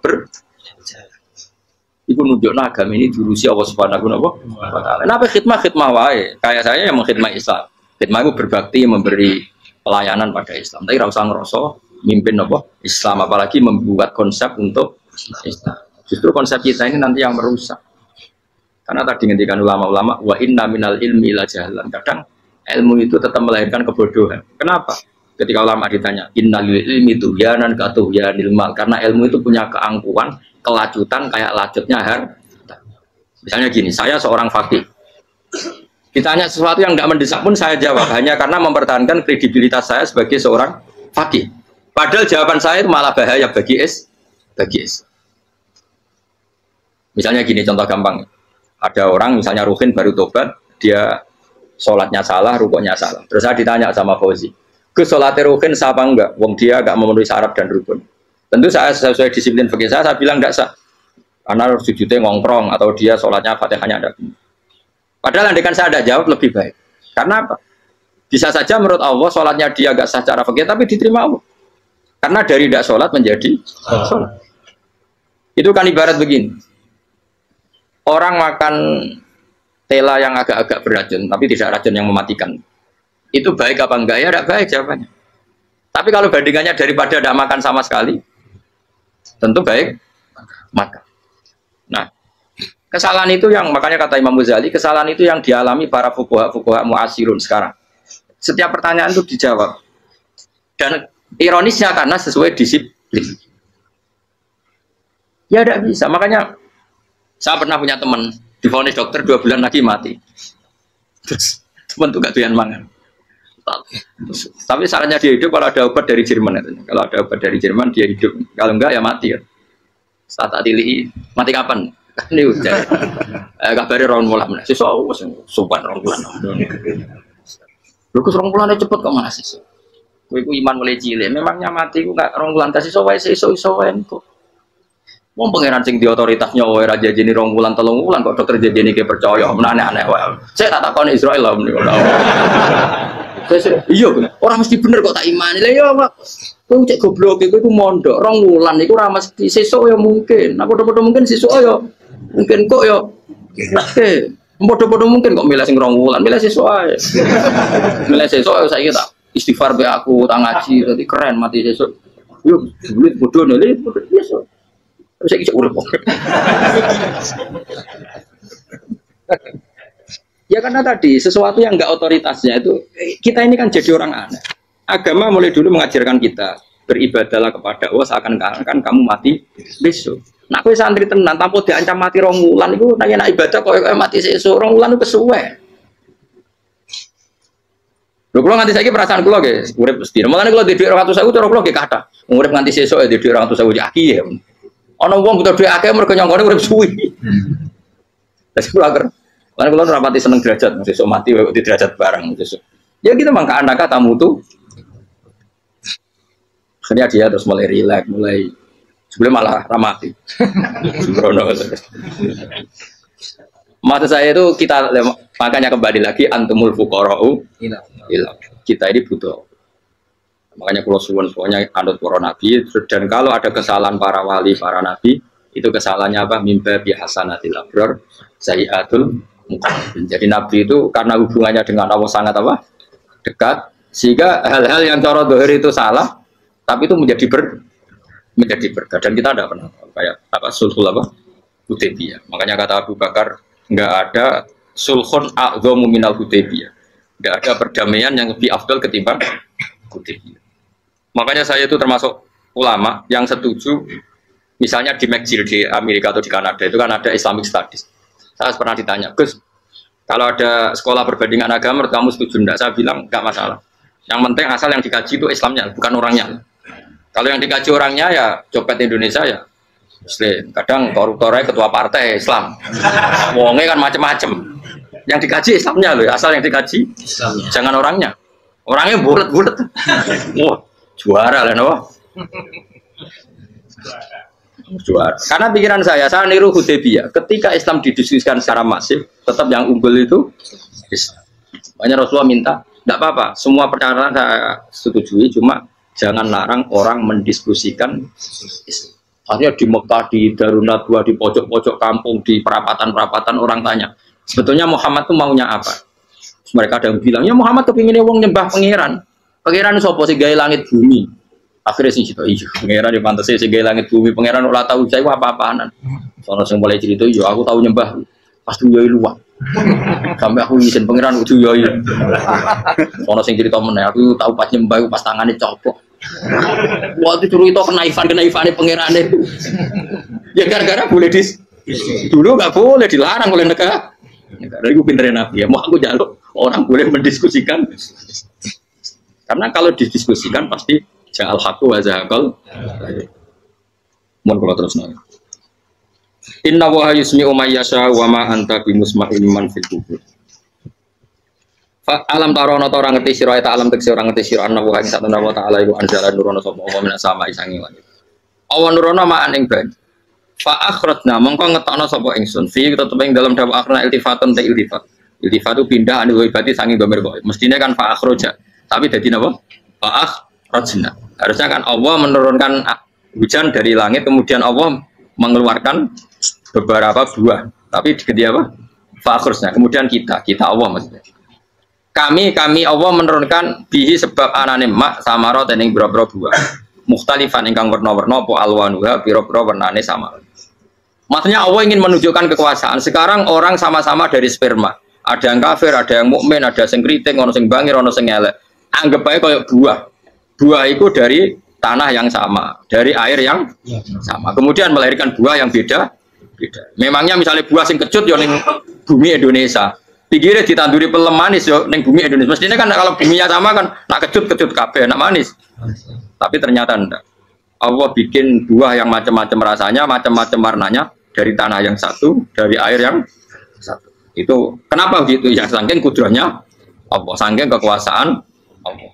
Iku nunjukno agama ini diurusi Allah Subhanahu wa taala. Napa khidmah wae. Kayak saya yang mengkhidmah Islam. Khidmah itu berbakti memberi pelayanan pada Islam. Tapi ora usah ngrasa mimpin apa Islam apalagi membuat konsep untuk Islam. Justru konsep kita ini nanti yang merusak. Karena tadi ngendikan ulama-ulama wa inna minal ilmi la jahlan. Kadang ilmu itu tetap melahirkan kebodohan. Kenapa? Ketika ulama ditanya, innal ilmi tuhyanan ka tuhyanil mal. Karena ilmu itu punya keangkuhan, kelacutan kayak lacutnya harta. Misalnya gini, saya seorang fakih. Ditanya sesuatu yang tidak mendesak pun saya jawab hanya karena mempertahankan kredibilitas saya sebagai seorang fakih. Padahal jawaban saya itu malah bahaya bagi Islam. Misalnya gini contoh gampang. Ada orang misalnya Ruhin baru tobat, dia sholatnya salah, rukuknya salah. Terus saya ditanya sama Fauzi, Gus sholatnya rukun sah apa enggak? Wong dia enggak memenuhi syarat dan rukun. Tentu saya sesuai disiplin fikih saya bilang enggak sah. Karena sujudnya ngongkrong atau dia sholatnya fatihahnya ada. Padahal andaikan saya ada jawab lebih baik. Karena apa? Bisa saja menurut Allah sholatnya dia enggak sah secara fikih tapi diterima Allah. Karena dari tidak sholat menjadi sholat. Itu kan ibarat begini. Orang makan tela yang agak-agak beracun, tapi tidak racun yang mematikan. Itu baik apa enggak? Ya tidak baik jawabannya. Tapi kalau bandingannya daripada tidak makan sama sekali, tentu baik makan. Nah, kesalahan itu yang makanya kata Imam Ghazali, kesalahan itu yang dialami para fuqaha mu'asirun sekarang. Setiap pertanyaan itu dijawab. Dan ironisnya karena sesuai disiplin. Ya tidak bisa. Makanya saya pernah punya teman divonis dokter 2 bulan lagi mati. Terus teman itu gak doyan mangan. Tapi sarannya dia hidup kalau ada obat dari Jerman. Kalau ada obat dari Jerman dia hidup. Kalau enggak ya mati. Saat tili mati kapan? Ini udah. Kabari rong bulan. Sesuk sopan rong bulan. Lho kus rong bulan cepet kok Mas. Kowe iku iman mulai cilik. Memangnya mati ku gak rong bulan tas iso wae iso wae kok. Wong pangeran sing di otoritasnya wae raja jeni rong bulan 3 bulan kok dokter jeni ke percaya aneh-aneh wae. Saya tak takoni Israel lah menika. Iya, orang mesti bener kok tak imani. Lah ya, Pak. Kowe cek goblok kowe iku mondok 2 wulan iku ora mesti sesuk ya mungkin. Nah padha-padha mungkin sesuk ya. Mungkin kok ya. Oke, padha-padha mungkin kok milih sing 2 wulan, milih sesuk ae. Milih sesuk saiki tak istighfar be aku, tak ngaji, dadi keren mati sesuk. Yo, duit bodoh nele biasa. Saiki cek urip kok. Ya karena tadi sesuatu yang enggak otoritasnya itu kita ini kan jadi orang aneh. Agama mulai dulu mengajarkan kita beribadahlah kepada Allah seakan-akan kamu mati besok. Nak kowe santri tenan tanpa diancam mati 2 wulan iku nanya nak ibadah koyo mati sesuk 2 wulan itu kesuwe. Lho kula nganti saiki perasaan kula nggih urip mesti. Mulane kula di dhuwit 200.000 cara kula nggih kathah. Urip nganti sesuk ya di dhuwit 200.000 aki ya. Ana wong butuh dhuwit akeh mergo nyongkone urip suwi. Wis kula ker. Lan kula ora pati seneng derajat, sesuk mati wae di derajat barang sesuk. Ya kita mangka anak tamu tuh. Akhirnya dia terus mulai rileks, mulai sebelum malah ramati. Maksud saya itu kita makanya kembali lagi antumul fuqara'u ila. Kita ini butuh. Makanya kalau suwun semuanya anut para nabi dan kalau ada kesalahan para wali, para nabi, itu kesalahannya apa? Mimba bi hasanatil abrar sayyi'atul muqarrabin. Jadi nabi itu karena hubungannya dengan Allah sangat apa? Dekat sehingga hal-hal yang cara dohir itu salah tapi itu menjadi berkah dan kita tidak pernah kayak apa sulhul apa Hudaybiyah. Makanya kata Abu Bakar nggak ada sulhun a'dhamu minal Hudaybiyah, nggak ada perdamaian yang lebih afdal ketimbang Hudaybiyah. Makanya saya itu termasuk ulama yang setuju misalnya di McGill di Amerika atau di Kanada itu kan ada Islamic Studies. Saya pernah ditanya, Gus, kalau ada sekolah perbandingan agama, kamu setuju enggak? Saya bilang enggak masalah. Yang penting asal yang dikaji itu Islamnya, bukan orangnya. Kalau yang dikaji orangnya ya copet Indonesia ya Muslim. Kadang koruptornya ketua partai Islam. Wongnya kan macam-macam. Yang dikaji Islamnya loh, asal yang dikaji Islamnya. Jangan orangnya. Orangnya bulat-bulat. Wah, juara lah, no? Juara. Karena pikiran saya niru Hudaybiyah. Ketika Islam didiskusikan secara masif, tetap yang unggul itu Islam. Makanya Rasulullah minta, tidak apa-apa, semua perkara saya setujui, cuma jangan larang orang mendiskusikan Islam. Akhirnya di Mekah, di Darunadwa, di pojok-pojok kampung, di perapatan-perapatan orang tanya, sebetulnya Muhammad itu maunya apa? Terus mereka ada yang bilang, ya Muhammad kepinginnya wong nyembah pangeran. Pangeran itu apa sih? Gaya langit bumi. Akhirnya sih gitu, iya, pangeran di pantas sih gaya langit bumi. Pangeran ulah tahu saya apa-apaanan. Soalnya saya mulai cerita, iya aku tahu nyembah. Pasti yoi luang. Sampai aku izin pangeran udah yoi. Soalnya saya cerita mana, aku tahu pas nyembah, pas tangannya copot. Waktu dulu itu kenaifan pangeran itu. Ya gara-gara boleh dulu nggak boleh dilarang oleh negara. Negara itu pinterin Nabi ya. Mau aku jaluk orang boleh mendiskusikan. Karena kalau didiskusikan pasti ja'al haqqu wa zahaqal. Mohon kalau terus nanya. Inna wa yusmi'u may yasha wa ma anta bimusma'in man fil kubur. Alam tarono ta ora ngerti sira ta alam tekse ora ngerti sira ana wa ing satuna wa taala iku anjala nurono sapa apa menak sama isangi langit. Awan nurono maan ing banyu. Fa akhrajna mongko ngetokno sapa ingsun fi tetep ing dalam dawa akhirna iltifatun ta iltifat. Iltifat itu pindah anu ibati sangi domir kok. Mestine kan fa akhraja. Tapi dadi napa? Fa akhrajna. Harusnya kan Allah menurunkan hujan dari langit kemudian Allah mengeluarkan beberapa buah. Tapi diganti apa? Fa akhrajna. Kemudian kita Allah maksudnya. Kami Allah menurunkan bihi sebab anane mak samara tening boro-boro buah. Mukhtalifan ingkang werna-werna apa alwanuha pira-pira wernane sama. Maksudnya Allah ingin menunjukkan kekuasaan. Sekarang orang sama-sama dari sperma. Ada yang kafir, ada yang mukmin, ada yang kriting, ono sing bangir, ono sing elek. Anggap aja kayak buah. Buah itu dari tanah yang sama, dari air yang sama. Kemudian melahirkan buah yang beda. Memangnya misalnya buah sing kecut yo ning bumi Indonesia. Pikirnya ditanduri pelem manis yo neng bumi Indonesia. Mestinya kan kalau buminya sama kan nak kecut kabeh, nak manis. Tapi ternyata enggak. Allah bikin buah yang macam-macam rasanya, macam-macam warnanya dari tanah yang satu, dari air yang satu. Itu kenapa begitu? Ya saking kudrahnya Allah, saking kekuasaan Allah.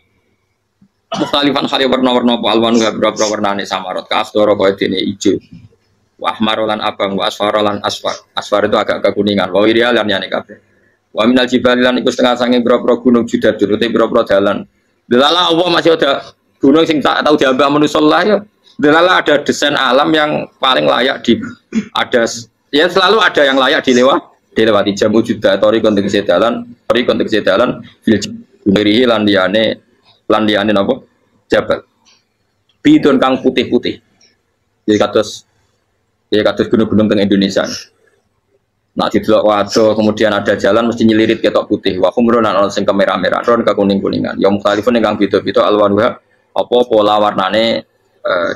Mukhtalifan khali warna-warna alwanu berapa warnane samarot ka asdoro kaya dene ijo. Wa ahmarolan abang wa asfarolan asfar. Asfar itu agak kekuningan. Wa irial lan yane kabeh. Wa minal jibali lan iku setengah sange boro-boro gunung judat durute boro-boro dalan. Delala Allah masih ada gunung sing tak tahu diambah manusa lah ya. Delala ada desain alam yang paling layak ada ya selalu ada yang layak dilewati jamu judat tori konteks dalan fil berihi lan liyane napa jabal. Bidon kang putih-putih. Jadi kados gunung-gunung teng Indonesia. Nah didelok waduh kemudian ada jalan mesti nyelirit ketok putih wa khumrun ana sing kemerah-merah ron ke kuning-kuningan ya mukhtalifun ingkang beda-beda alwanuha apa pola warnane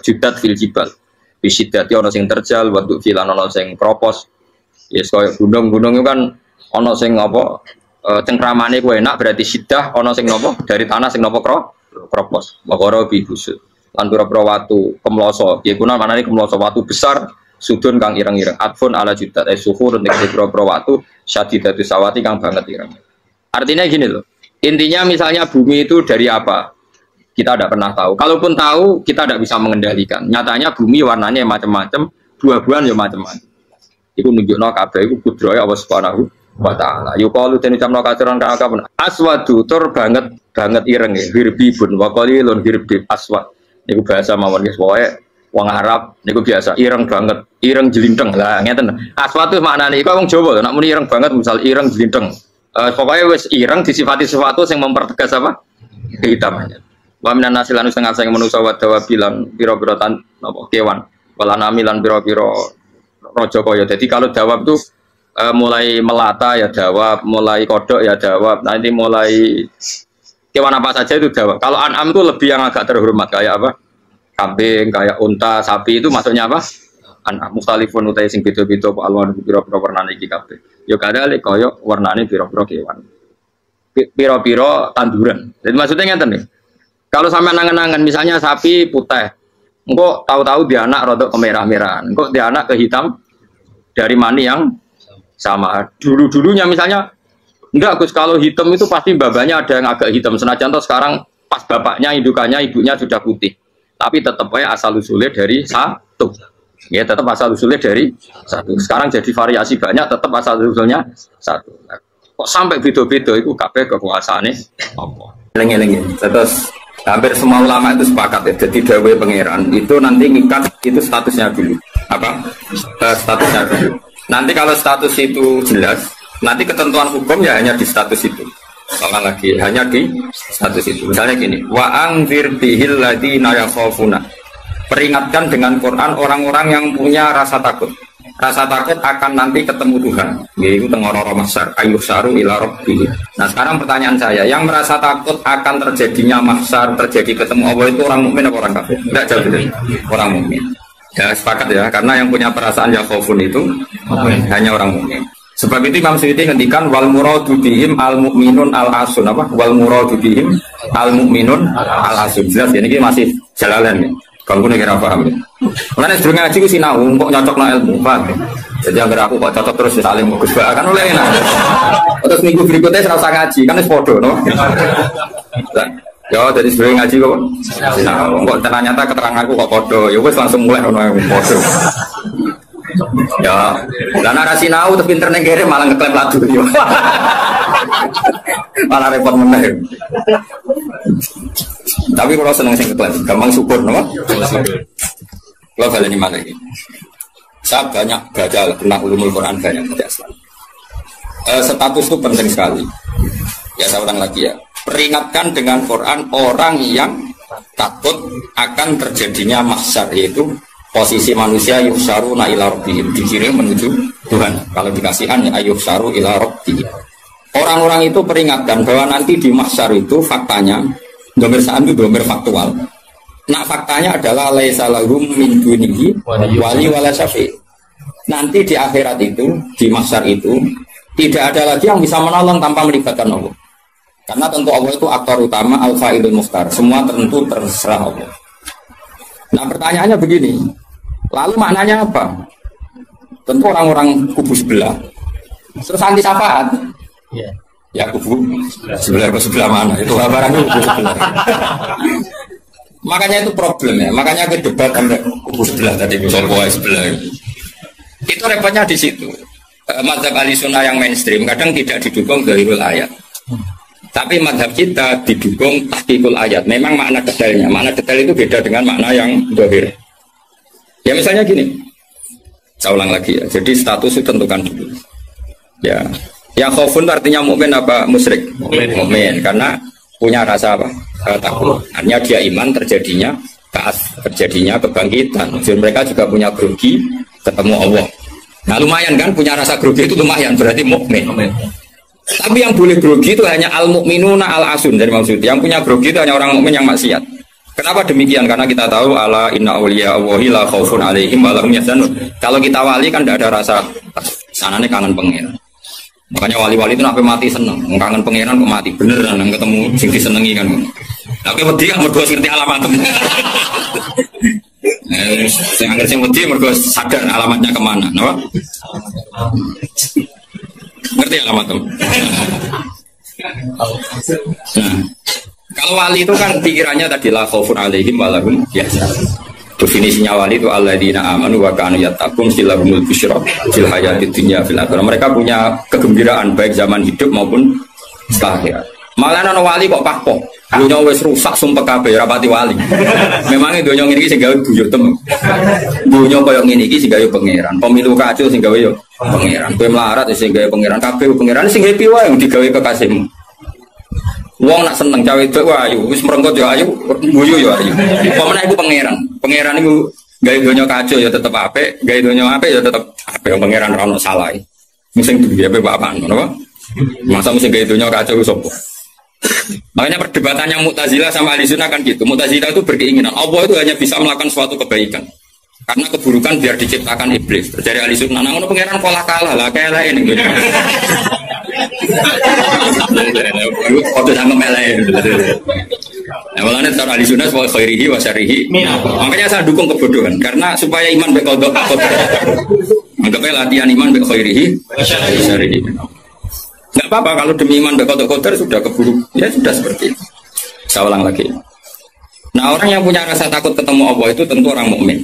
judat fil jibal bisiddati ana sing terjal wa filan ana sing kropos yes kaya gunung-gunung itu kan ana sing apa cengkramane ku enak berarti siddah ana sing napa dari tanah sing napa kropos makara bi busut lan pira-pira watu kemloso ya kuna manane kemloso watu besar sudun kang ireng-ireng atfun ala judat suhur nek pro watu syadidatu sawati kang banget ireng. Artinya gini loh. Intinya misalnya bumi itu dari apa? Kita tidak pernah tahu. Kalaupun tahu, kita tidak bisa mengendalikan. Nyatanya bumi warnanya macam-macam, buah-buahan ya macam-macam. Iku nunjukno kabeh iku kudrahe Allah Subhanahu wa taala. Yuqalu den ucapno kaceran kakapun aswadu tur banget ireng hirbibun wa qalilun hirbib aswad. Niku bahasa mawon guys pokoke wong Arab niku biasa ireng banget, ireng jelinteng lah ngeten. Aswat itu maknane iku wong Jawa nek muni ireng banget misal ireng jelinteng. Pokoknya wis ireng disifati sesuatu yang mempertegas apa? Kehitamannya. Wa minan nasilan setengah sing manusa wa dawabilan pira-pira napa kewan. Wala namilan pira-pira raja kaya. Jadi kalau dawab itu mulai melata ya dawab, mulai kodok ya dawab. Nanti mulai kewan apa saja itu dawab. Kalau an'am itu lebih yang agak terhormat kayak apa? Kambing, kayak unta, sapi itu maksudnya apa? Anak mukhtalifun utai sing beda-beda alwan pira-pira warnane iki kabeh. Ya kadale kaya warnane pira-pira kewan. Pira-pira tanduran. Jadi maksudnya ngeten nih. Kalau sampai nangan-nangan misalnya sapi putih, engko tahu-tahu dia anak rodok kemerah-merahan, engko dia anak ke hitam dari mani yang sama. Dulu-dulunya misalnya enggak Gus, kalau hitam itu pasti babanya ada yang agak hitam. Senajan toh sekarang pas bapaknya, indukannya, ibunya sudah putih. Tapi tetap aja asal usulnya dari satu, ya tetap asal usulnya dari satu. Sekarang jadi variasi banyak, tetap asal usulnya satu. Nah, kok sampai beda-beda itu kabeh kekuasaane apa? Lengi-lengi. Terus hampir semua ulama itu sepakat ya. Jadi dawuh pangeran itu nanti ngikat itu statusnya dulu. Apa? Statusnya dulu. Nanti kalau status itu jelas, nanti ketentuan hukum ya hanya di status itu. Sama lagi hanya di status itu. Misalnya gini, wa angzir bihil ladina yakhafuna. Peringatkan dengan Quran orang-orang yang punya rasa takut. Rasa takut akan nanti ketemu Tuhan. Yaitu tengoro mahsyar, ayuh saru ila rabbih. Nah, sekarang pertanyaan saya, yang merasa takut akan terjadinya mahsyar, terjadi ketemu Allah itu orang mukmin atau orang kafir? Tidak jauh itu. Orang mukmin. Ya sepakat ya, karena yang punya perasaan yakhafun itu hanya orang mukmin. Sebab itu Imam Suyuti ngendikan wal muradu bihim al mukminun al asun apa? Wal muradu bihim al mukminun al asun. Jelas ya, ini masih jalalan ya. Kamu nih kira paham. Mana sering ngaji ku sinau, kok nyocok nak ilmu, paham? Jadi agar aku kok cocok terus saling bagus kan oleh enak. Terus minggu berikutnya serasa ngaji, kan es podo, no? Ya, jadi sering ngaji kok. Sinau, kok ternyata keterangan aku kok podo, ya wes langsung mulai ono podo. Ya, dan arah sinau terus pinter negeri malah ngeklaim ladu, malah repot meneh. Tapi kalau seneng sing kelas, gampang syukur, no? Kalau kalian ini mana ini? Saya banyak baca tentang ulumul Quran banyak baca Islam. Status itu penting sekali. Ya saya ulang lagi ya. Peringatkan dengan Quran orang yang takut akan terjadinya mahsyar, yaitu posisi manusia yuhsyaru ila rabbihim, dikirim menuju Tuhan. Kalau dikasihan ya yuhsyaru ila rabbihim. Orang-orang itu peringatkan bahwa nanti di mahsyar itu faktanya domir saan itu domir faktual. Nah faktanya adalah laisa lahum min dunihi wali wala syafi'. Nanti di akhirat itu, di mahsyar itu tidak ada lagi yang bisa menolong tanpa melibatkan Allah. Karena tentu Allah itu aktor utama, al-fa'ilul mukhtar. Semua tentu terserah Allah. Nah pertanyaannya begini, lalu maknanya apa? Tentu orang-orang kubu sebelah terus anti syafaat. Ya kubu sebelah mana? Itu barang kubu sebelah. Makanya itu problem ya. Makanya ke debat sampai kubu sebelah tadi soal sebelah. Itu repotnya di situ. Mazhab Ahlussunnah yang mainstream kadang tidak didukung zahirul ayat. Tapi mazhab kita didukung tahqiqul ayat. Memang makna detailnya. Makna detail itu beda dengan makna yang zahir. Ya misalnya gini. Saya ulang lagi ya. Jadi status itu tentukan dulu. Ya. Yang khaufun artinya mukmin apa musyrik? Mukmin. Karena punya rasa apa? Takut. Artinya dia iman terjadinya kebangkitan. Jadi mereka juga punya grogi ketemu Allah. Nah lumayan kan punya rasa grogi itu lumayan berarti mukmin. Tapi yang boleh grogi itu hanya al-mukminuna al-asun dari maksud. Yang punya grogi itu hanya orang mukmin yang maksiat. Kenapa demikian? Karena kita tahu ala inna awliya Allahi la khaufun alaihim wa lahum yahzanun. Kalau kita wali kan tidak ada rasa sanane kangen pengen. Makanya wali-wali itu sampai mati seneng, kangen pangeran kok mati beneran yang ketemu sing disenengi kan. Tapi wedi kan mergo ngerti alamat. Sing anggere sing wedi mergo sadar alamatnya kemana, napa? Ngerti alamat tuh. Nah, kalau wali itu kan pikirannya tadi la khaufun alaihim wa lahum yahzanun. Definisinya wali itu alladzina amanu wa kanu yattaqun silahumul busyra fil hayatid dunya fil akhirah. Mereka punya kegembiraan baik zaman hidup maupun setelah akhirat. Malah ana wali kok pahpoh. Dunya wis rusak sumpah kabeh rapati wali. Memangnya dunya ngene iki sing gawe buyut tem. Dunya koyo ngene iki sing gawe pangeran. Pemilu kacau sing gawe yo pangeran. Kowe melarat sing gawe pangeran kabeh pangeran sing happy wae digawe kekasihmu. Wong nak seneng cawe itu ayu, wis merenggot ya ayu, guyu ya ayu. Pemene iku pangeran. Pangeran iku gawe donya kacau ya tetep apik, gawe donya apik ya tetep apik. Pangeran ora ono salah. Sing duwe apik apaan ngono apa? Masa mesti gawe donya kacau sapa? Makanya perdebatannya Mu'tazilah sama Ahlussunnah kan gitu. Mu'tazilah itu berkeinginan Allah itu hanya bisa melakukan suatu kebaikan. Karena keburukan biar diciptakan iblis. Dari Ahlussunnah nang ngono pangeran pola kalah lah kayak lain gitu. Waktu sangat melayan. Nah, malahnya cara Ahlussunnah wa khairihi wa syarrihi. Makanya saya dukung kebodohan karena supaya iman baik kodok. Anggapnya latihan iman baik khairihi wa syarrihi. Enggak apa-apa kalau demi iman baik kodok sudah keburuk. Ya sudah seperti itu. Saya ulang lagi. Nah, orang yang punya rasa takut ketemu Allah itu tentu orang mukmin.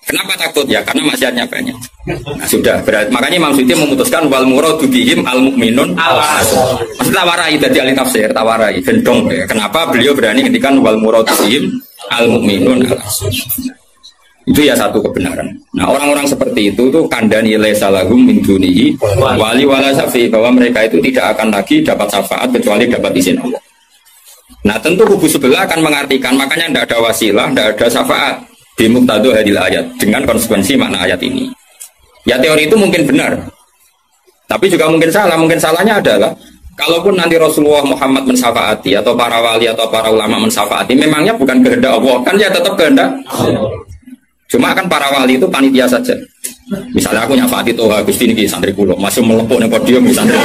Kenapa takut? Ya karena maksiatnya banyak. Nah, sudah berarti makanya Imam Suyuti memutuskan wal muradu bihim al mukminun al-asun. Maksud tawarai dari ahli tafsir, tawarai gendong ya. Kenapa beliau berani ngendikan wal muradu bihim al mukminun al-asun. Itu ya satu kebenaran. Nah, orang-orang seperti itu tuh kandani laisa lahum min dunihi wali wala syafi, bahwa mereka itu tidak akan lagi dapat syafaat kecuali dapat izin Allah. Nah, tentu kubu sebelah akan mengartikan makanya tidak ada wasilah, tidak ada syafaat. Bimuqtadu hadil ayat dengan konsekuensi makna ayat ini. Ya teori itu mungkin benar, tapi juga mungkin salah. Mungkin salahnya adalah kalaupun nanti Rasulullah Muhammad mensyafaati atau para wali atau para ulama mensyafaati, memangnya bukan kehendak Allah, kan ya tetap kehendak. Cuma kan para wali itu panitia saja. Misalnya aku nyafaati Toha Gusti niki santri kula, masih melepuk ning podium santri.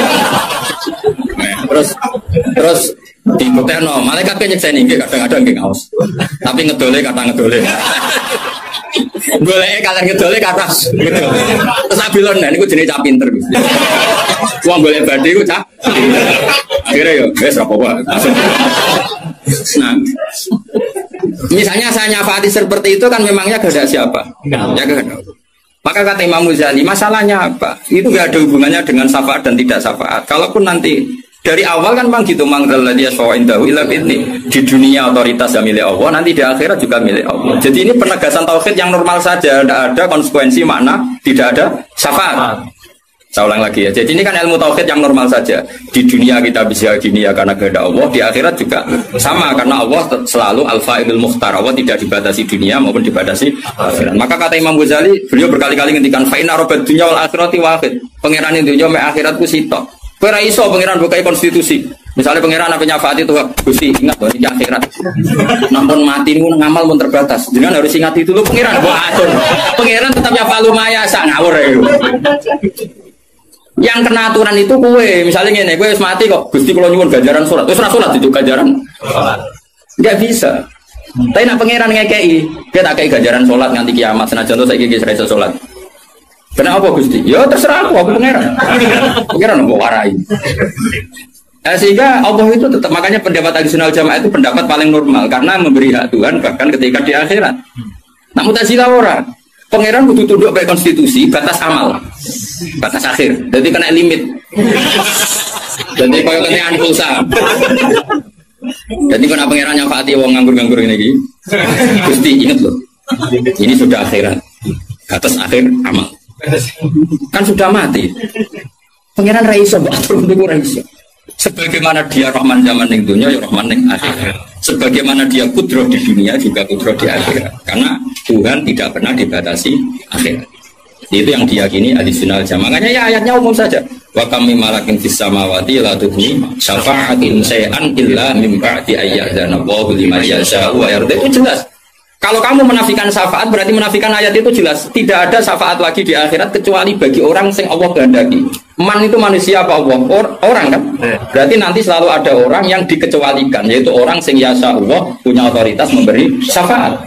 terus dibuktekno malaikat kan nyekseni nggih kadang-kadang nggih ngaos. Tapi ngedole kata ngedole. Goleke kata ngedole kata ngedole. Terus abilon niku jenenge cah pinter. Wong golek badhe iku cah. Akhirnya yo wis apa-apa. Nah, misalnya saya nyafaati seperti itu kan memangnya kehendak siapa? Ya kehendak. Maka kata Imam Ghazali, masalahnya apa? Itu gak ada hubungannya dengan syafaat dan tidak syafaat. Kalaupun nanti dari awal kan memang gitu, di dunia otoritas yang milik Allah, nanti di akhirat juga milik Allah. Jadi ini penegasan tauhid yang normal saja, tidak ada konsekuensi makna, tidak ada syafaat. Saya ulang lagi ya. Jadi ini kan ilmu tauhid yang normal saja. Di dunia kita bisa gini ya karena kehendak Allah, di akhirat juga sama karena Allah selalu al-fa'ilul mukhtar. Allah tidak dibatasi dunia maupun dibatasi akhirat. Maka kata Imam Ghazali, beliau berkali-kali ngendikan fa inna rabbad dunya wal akhirati wahid. Pangeran dunya mek akhiratku sitok. Kowe ora iso pangeran bukai konstitusi. Misalnya pangeran apa nyafaati itu Gusti ingat loh ini akhirat. Namun mati niku ngamal pun terbatas. Jangan harus ingat itu lho pangeran kok atur. Pangeran tetap nyafalu maya sak ngawur ya. Yang kena aturan itu kue, misalnya gini, kue mati kok, Gusti kalau nyuwun ganjaran sholat, terus sholat itu ganjaran, nggak bisa. Tapi nak pangeran ngekei, dia tak kei ganjaran sholat nganti kiamat, senajan tuh saya gigi serasa sholat. Kenapa Gusti? Ya terserah aku pangeran, pangeran mau warai. Sehingga Allah itu tetap, makanya pendapat Ahlussunnah wal Jamaah itu pendapat paling normal, karena memberi hak Tuhan bahkan ketika di akhirat. Nah Mu'tazilah ora. Pangeran butuh tunduk baik konstitusi, batas amal, batas akhir. Jadi kena limit. Jadi kalau kena pulsa. Jadi kena pangeran nyafaati wong nganggur-nganggur ini. Gusti ingat loh, ini sudah akhirat, batas akhir amal. Kan sudah mati. Pangeran Raiso, atur untuk Raiso. Sebagaimana dia Rahman zaman yang dunia, ya Rahman yang akhirat. Sebagaimana dia kudroh di dunia, juga kudroh di akhirat. Karena Tuhan tidak pernah dibatasi akhirat. Itu yang diyakini Ahlussunnah wal Jamaah. Makanya ya ayatnya umum saja. Wa kam min malakin fis samawati la tughni syafa'atin shay'an illa min ba'di ayyadzana Allahu liman yasha'u wa yarda. Itu jelas. Kalau kamu menafikan syafaat berarti menafikan ayat itu jelas. Tidak ada syafaat lagi di akhirat kecuali bagi orang yang Allah kehendaki. Man itu manusia apa Allah? Orang kan? Berarti nanti selalu ada orang yang dikecualikan, yaitu orang yang yasa Allah punya otoritas memberi syafaat.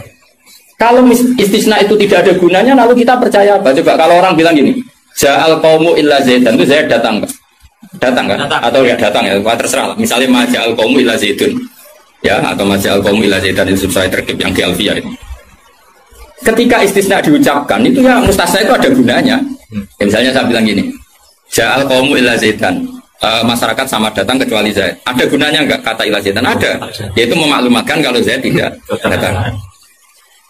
Kalau istisna itu tidak ada gunanya, lalu kita percaya apa? Coba kalau orang bilang gini, Ja'al qaumu illa zaidan, itu Zaid datang kan? Datang kan? Atau ya datang ya, terserah lah. Misalnya ma ja'al qaumu illa zaidun. Ya, atau ma ja'al qaumu illa zaidan itu sesuai terkib yang di Alfiyah itu. Ketika istisna diucapkan, itu ya mustasna itu ada gunanya. Ya, misalnya saya bilang gini, Ja'al qaumu illa zaidan. Masyarakat sama datang kecuali Zaid. Ada gunanya enggak kata illa zaidan? Ada. Yaitu memaklumatkan kalau Zaid tidak datang.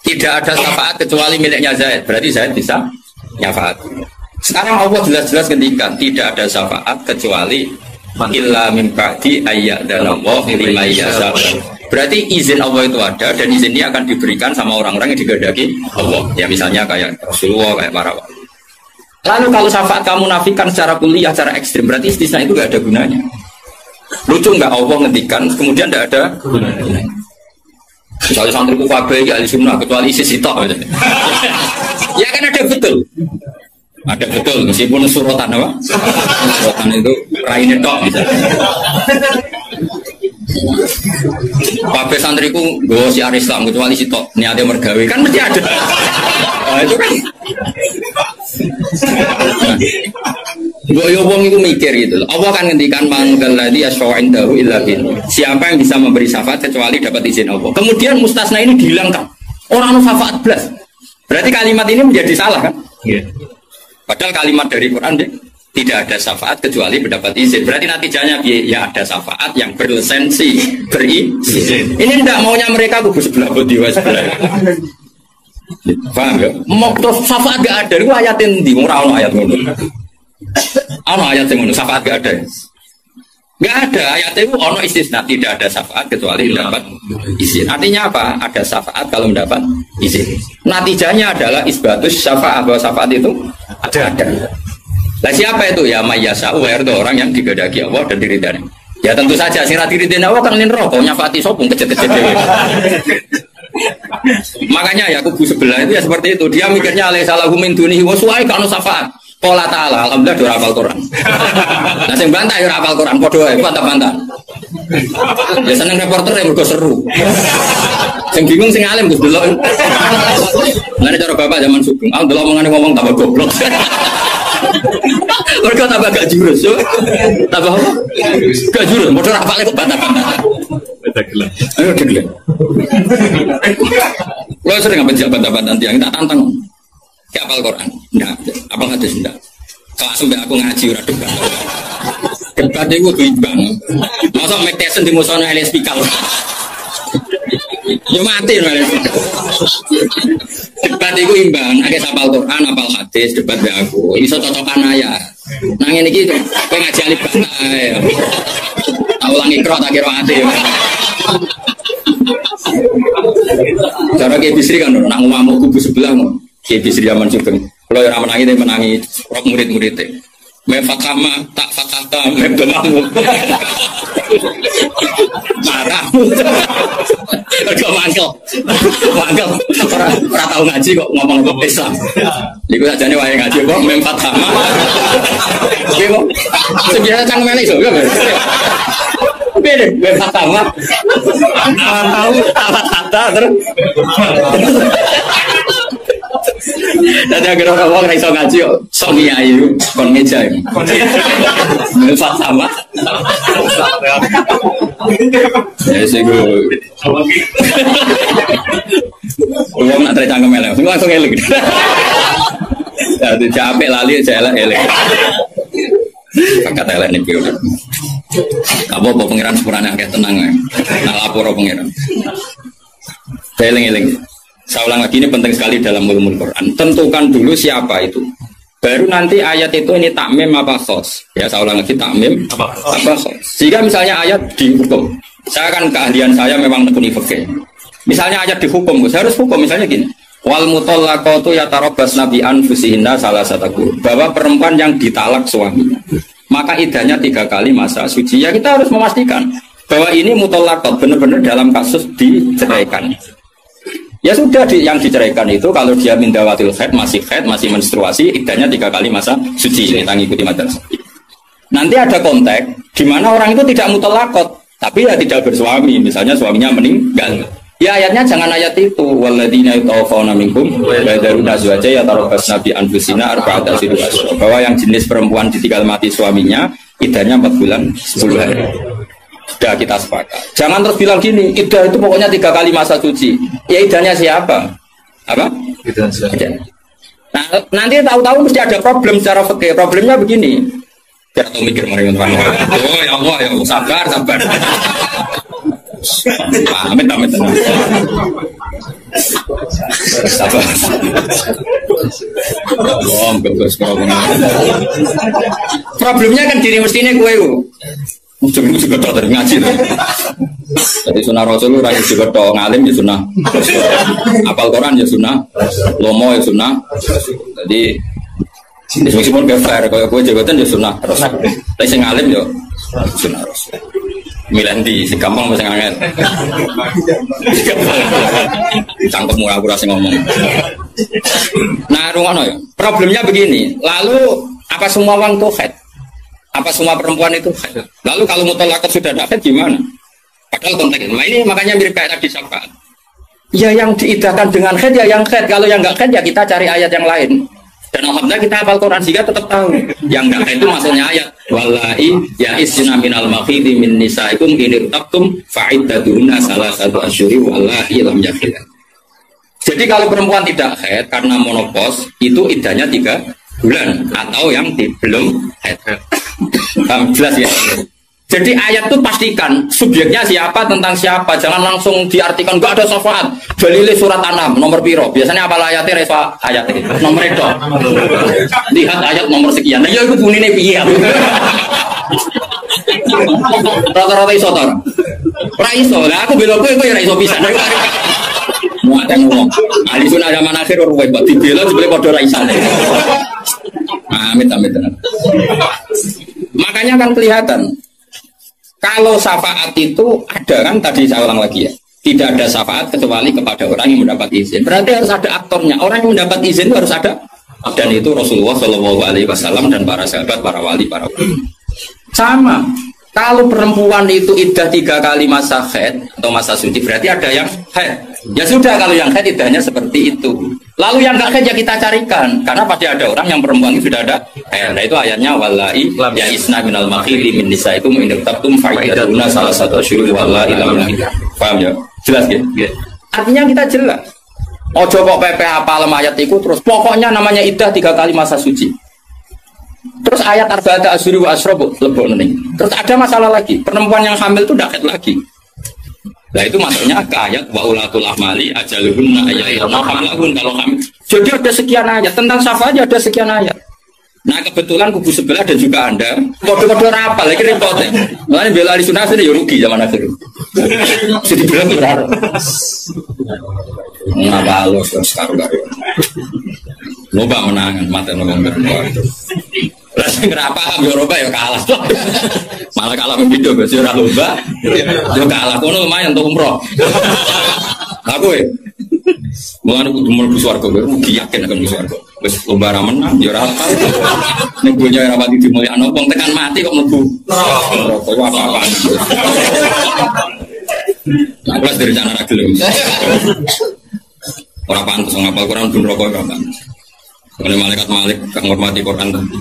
Tidak ada syafaat kecuali miliknya Zaid. Berarti Zaid bisa nyafaat. Sekarang Allah jelas-jelas ketika tidak ada syafaat kecuali illa min ba'di ayyadzanallahu liman yasha. Berarti izin Allah itu ada dan izin ini akan diberikan sama orang-orang yang dikehendaki Allah. Ya misalnya kayak Rasulullah, kayak para wali. Lalu kalau syafaat kamu nafikan secara kuliah, secara ekstrim, berarti istisna itu gak ada gunanya. Lucu nggak Allah ngendikan kemudian tidak ada gunanya. Misalnya santri kufabe ya Ahlussunnah kecuali isi sitok ya kan ada betul. Ada betul meskipun suratan apa? Suratan itu raine tok gitu. Pape santriku nggo siar Islam kecuali sitok niate mergawe kan mesti ada. Nah, itu kan. Yo wong iku mikir gitu loh. Allah kan ngendikan manggal ladzi asya'indahu illa bin. Siapa yang bisa memberi syafaat kecuali dapat izin Allah. Kemudian mustasna ini dihilangkan. Orang syafaat belas. Berarti kalimat ini menjadi salah kan? Iya. Padahal kalimat dari Quran tidak ada syafaat kecuali mendapat izin. Berarti natijanya ya ada syafaat yang berlisensi, berizin. Ini tidak maunya mereka kubu sebelah bodiwa sebelah. Paham ya? Mau terus syafaat gak ada. Itu ayatin di murah ayat ngono. Ono ayat yang ngono syafaat gak ada. Gak ada ayat itu ono istisna tidak ada syafaat kecuali mendapat izin. Artinya apa? Ada syafaat kalau mendapat izin. Natijanya adalah isbatus syafaat bahwa syafaat itu ada. Lah siapa itu? Ya mayyasa itu orang yang digedaki Allah dan diridani. Ya tentu saja sing ra diridani Allah kan neraka nyafati sopung kecet-kecet dhewe. Makanya ya kubu sebelah itu ya seperti itu. Dia mikirnya alaihi salahu min dunihi wa su'ai kana syafaat. Qala ta'ala, alhamdulillah do hafal Quran. Nah sing bantah ya hafal Quran padha wae bantah-bantah. Ya seneng reporter yang mergo seru. Sing bingung sing alim Gus delok. Lah cara bapak zaman sugeng, ah delok omongane ngomong tambah goblok. Mergo tambah gak jurus yo. Tambah apa? Gak jurus, modal hafale kok bantah-bantah. Bantah gelem. Ayo gelem. Lo sering apa bantah-bantah yang tak tantang. Kayak apal Quran, enggak, apal hadis enggak. Kelas sampai aku ngaji ora debat. Debat itu imbang. Masa Mike Tyson di musuhnya Elias Pikal. Ya mati malah. Debat itu imbang, akeh apal Quran, apal hadis, debat be aku. Iso cocokan aya. Nang ngene iki kowe ngaji alif bata ae. Tak ulangi ikra tak kira ati. Cara kayak Bisri kan nang omahmu kubu sebelah mau. Kayak Bisri zaman Sugeng. Kalau yang menangi rok murid-muridnya. Mefakama tak fakata mebemamu. Marahmu. Kau mangkel. Orang tahu ngaji kok ngomong Islam. Iku saja nih wayang ngaji kok mefakama. Oke kok. Sebiasa cang melek so. Beda mefakama. Tahu kata terus. Nanti agar orang iso ngaji kok sok ayu kon ngeja. Melfat sama. Ya sih gue. Uang nak tercangkem melek, semua langsung elek. Jadi capek lali saya elek. Kakak elek nih biar. Apa pengiran sepurane akeh tenang ya. Nah lapor pengiran. Saya eleng. Saya ulang lagi, ini penting sekali dalam ulumul Quran. Tentukan dulu siapa itu. Baru nanti ayat itu ini takmim apa khos. Ya saya ulang lagi, takmim apa khos. Jika misalnya ayat dihukum. Saya kan keahlian saya memang nekuni fikih. Misalnya ayat dihukum, saya harus hukum. Misalnya gini. Wal mutallaqatu yatarabbasna bi anfusihinna salasata qurun. Bahwa perempuan yang ditalak suaminya, maka idahnya 3 kali masa suci. Ya kita harus memastikan bahwa ini mutallaqat benar-benar dalam kasus diceraikan. Ya sudah yang diceraikan itu kalau dia mindawatil haid masih menstruasi idahnya 3 kali masa suci. Kita ngikuti madrasah. Nanti ada konteks di mana orang itu tidak mutallaqat tapi ya tidak bersuami, misalnya suaminya meninggal. Ya ayatnya jangan ayat itu walladzina yatawaffawna minkum wa yadharuna azwaja yatarabbasna bi anfusina arba'ata ashhurin. Bahwa yang jenis perempuan ditinggal mati suaminya idahnya 4 bulan 10 hari. Sudah kita sepakat. Jangan terus bilang gini, idah itu pokoknya 3 kali masa suci. Ya idahnya siapa? Apa? Idah. Nah, nanti tahu-tahu mesti ada problem secara fikih. Problemnya begini. Biar tahu mikir mereka terang. Oh ya Allah, ya Allah, sabar. Amit. Sabar. Problemnya kan diri mestinya gue. Ujung itu juga dari ngaji. Jadi sunnah Rasul itu rakyat juga toh ngalim ya sunnah. Apal Quran ya sunnah. Lomo ya sunnah. Jadi meskipun fair kalau gue jabatan ya sunnah Rasul. Tapi sing ngalim ya sunnah Rasul. Milandi si gampang masih angin. Cangkemmu aku rasa ngomong. Nah rungono ya. Problemnya begini. Lalu apa semua orang tuh head? Apa semua perempuan itu haid? Lalu kalau mutallaqat sudah tidak haid gimana? Padahal konteksnya, nah ini makanya mirip kayak tadi syafaat. Ya yang diidahkan dengan haid ya yang haid. Kalau yang enggak haid ya kita cari ayat yang lain. Dan alhamdulillah kita hafal Quran sehingga tetap tahu. Yang enggak haid itu maksudnya ayat. Wallahi ya isna minal makhidi min nisaikum in irtabtum fa'iddatuhunna salasatu asyhuri wallahi lam yahid. Jadi kalau perempuan tidak haid karena menopause itu idahnya 3 bulan atau yang belum haid. Jelas ya. Jadi ayat itu pastikan subjeknya siapa tentang siapa, jangan langsung diartikan enggak ada syafaat. Dalile surat An-Nam nomor piro? Biasanya apa ayatnya refa ayat itu. Nomor itu. Lihat ayat nomor sekian. Nah, ya iku bunine piye? Rata-rata iso to. Ora iso. Lah aku bela kowe ora iso pisan. Muatan ngomong. Ali sunah zaman akhir ora wae dibela sebele padha ra isan. Amit. Makanya kan kelihatan kalau syafaat itu ada kan tadi saya ulang lagi ya. Tidak ada syafaat kecuali kepada orang yang mendapat izin. Berarti harus ada aktornya. Orang yang mendapat izin itu harus ada Dan itu Rasulullah Shallallahu Alaihi Wasallam dan para sahabat, para wali, para wali. Sama. Kalau perempuan itu iddah 3 kali masa haid atau masa suci, berarti ada yang haid. Ya sudah, kalau yang haid iddahnya seperti itu. Lalu yang nggak haid ya kita carikan, karena pasti ada orang yang perempuan itu sudah ada haid. Nah itu ayatnya wallahi ya isna minal makhili min nisa itu menindaktum faidatuna salah satu syuruh wallahi lam yahid. Paham ya? Jelas ya? Artinya kita jelas. Ojo kok PP apa ayat itu terus pokoknya namanya iddah 3 kali masa suci. Terus ayat arba'ata asyhuri wa asrobu lebok nih. Terus ada masalah lagi, perempuan yang hamil itu daket lagi. Nah itu masuknya ke ayat wa ulatul ahmali ajaluhunna ayyahna hamlahun kalau hamil. Jadi ada sekian ayat tentang syafaat, ada sekian ayat. Nah kebetulan kubu sebelah dan juga Anda kode-kode rapal lagi repotnya. Makanya bela ahli sunnah sudah ya rugi zaman akhir. Jadi bilang benar. Ngapa lo sekarang baru. Loba menangan mata nomor berdua. Rasanya kenapa Eropa ya kalah. Malah kalah membido berarti ora lomba. Yo kalah kono lumayan untuk umroh. Aku mulane kudu mlebu swarga rugi yakin akan mlebu swarga. Wis lomba ra menang ya ora apa. Ning dunya ora pati dimulyakno wong tekan mati kok mlebu. Neraka yo apa-apa. Aku wis dari sana ra gelem. Ora pantes ngapal Quran pun rokok ora pantes. Oleh malaikat Malik kang ngormati Quran tadi.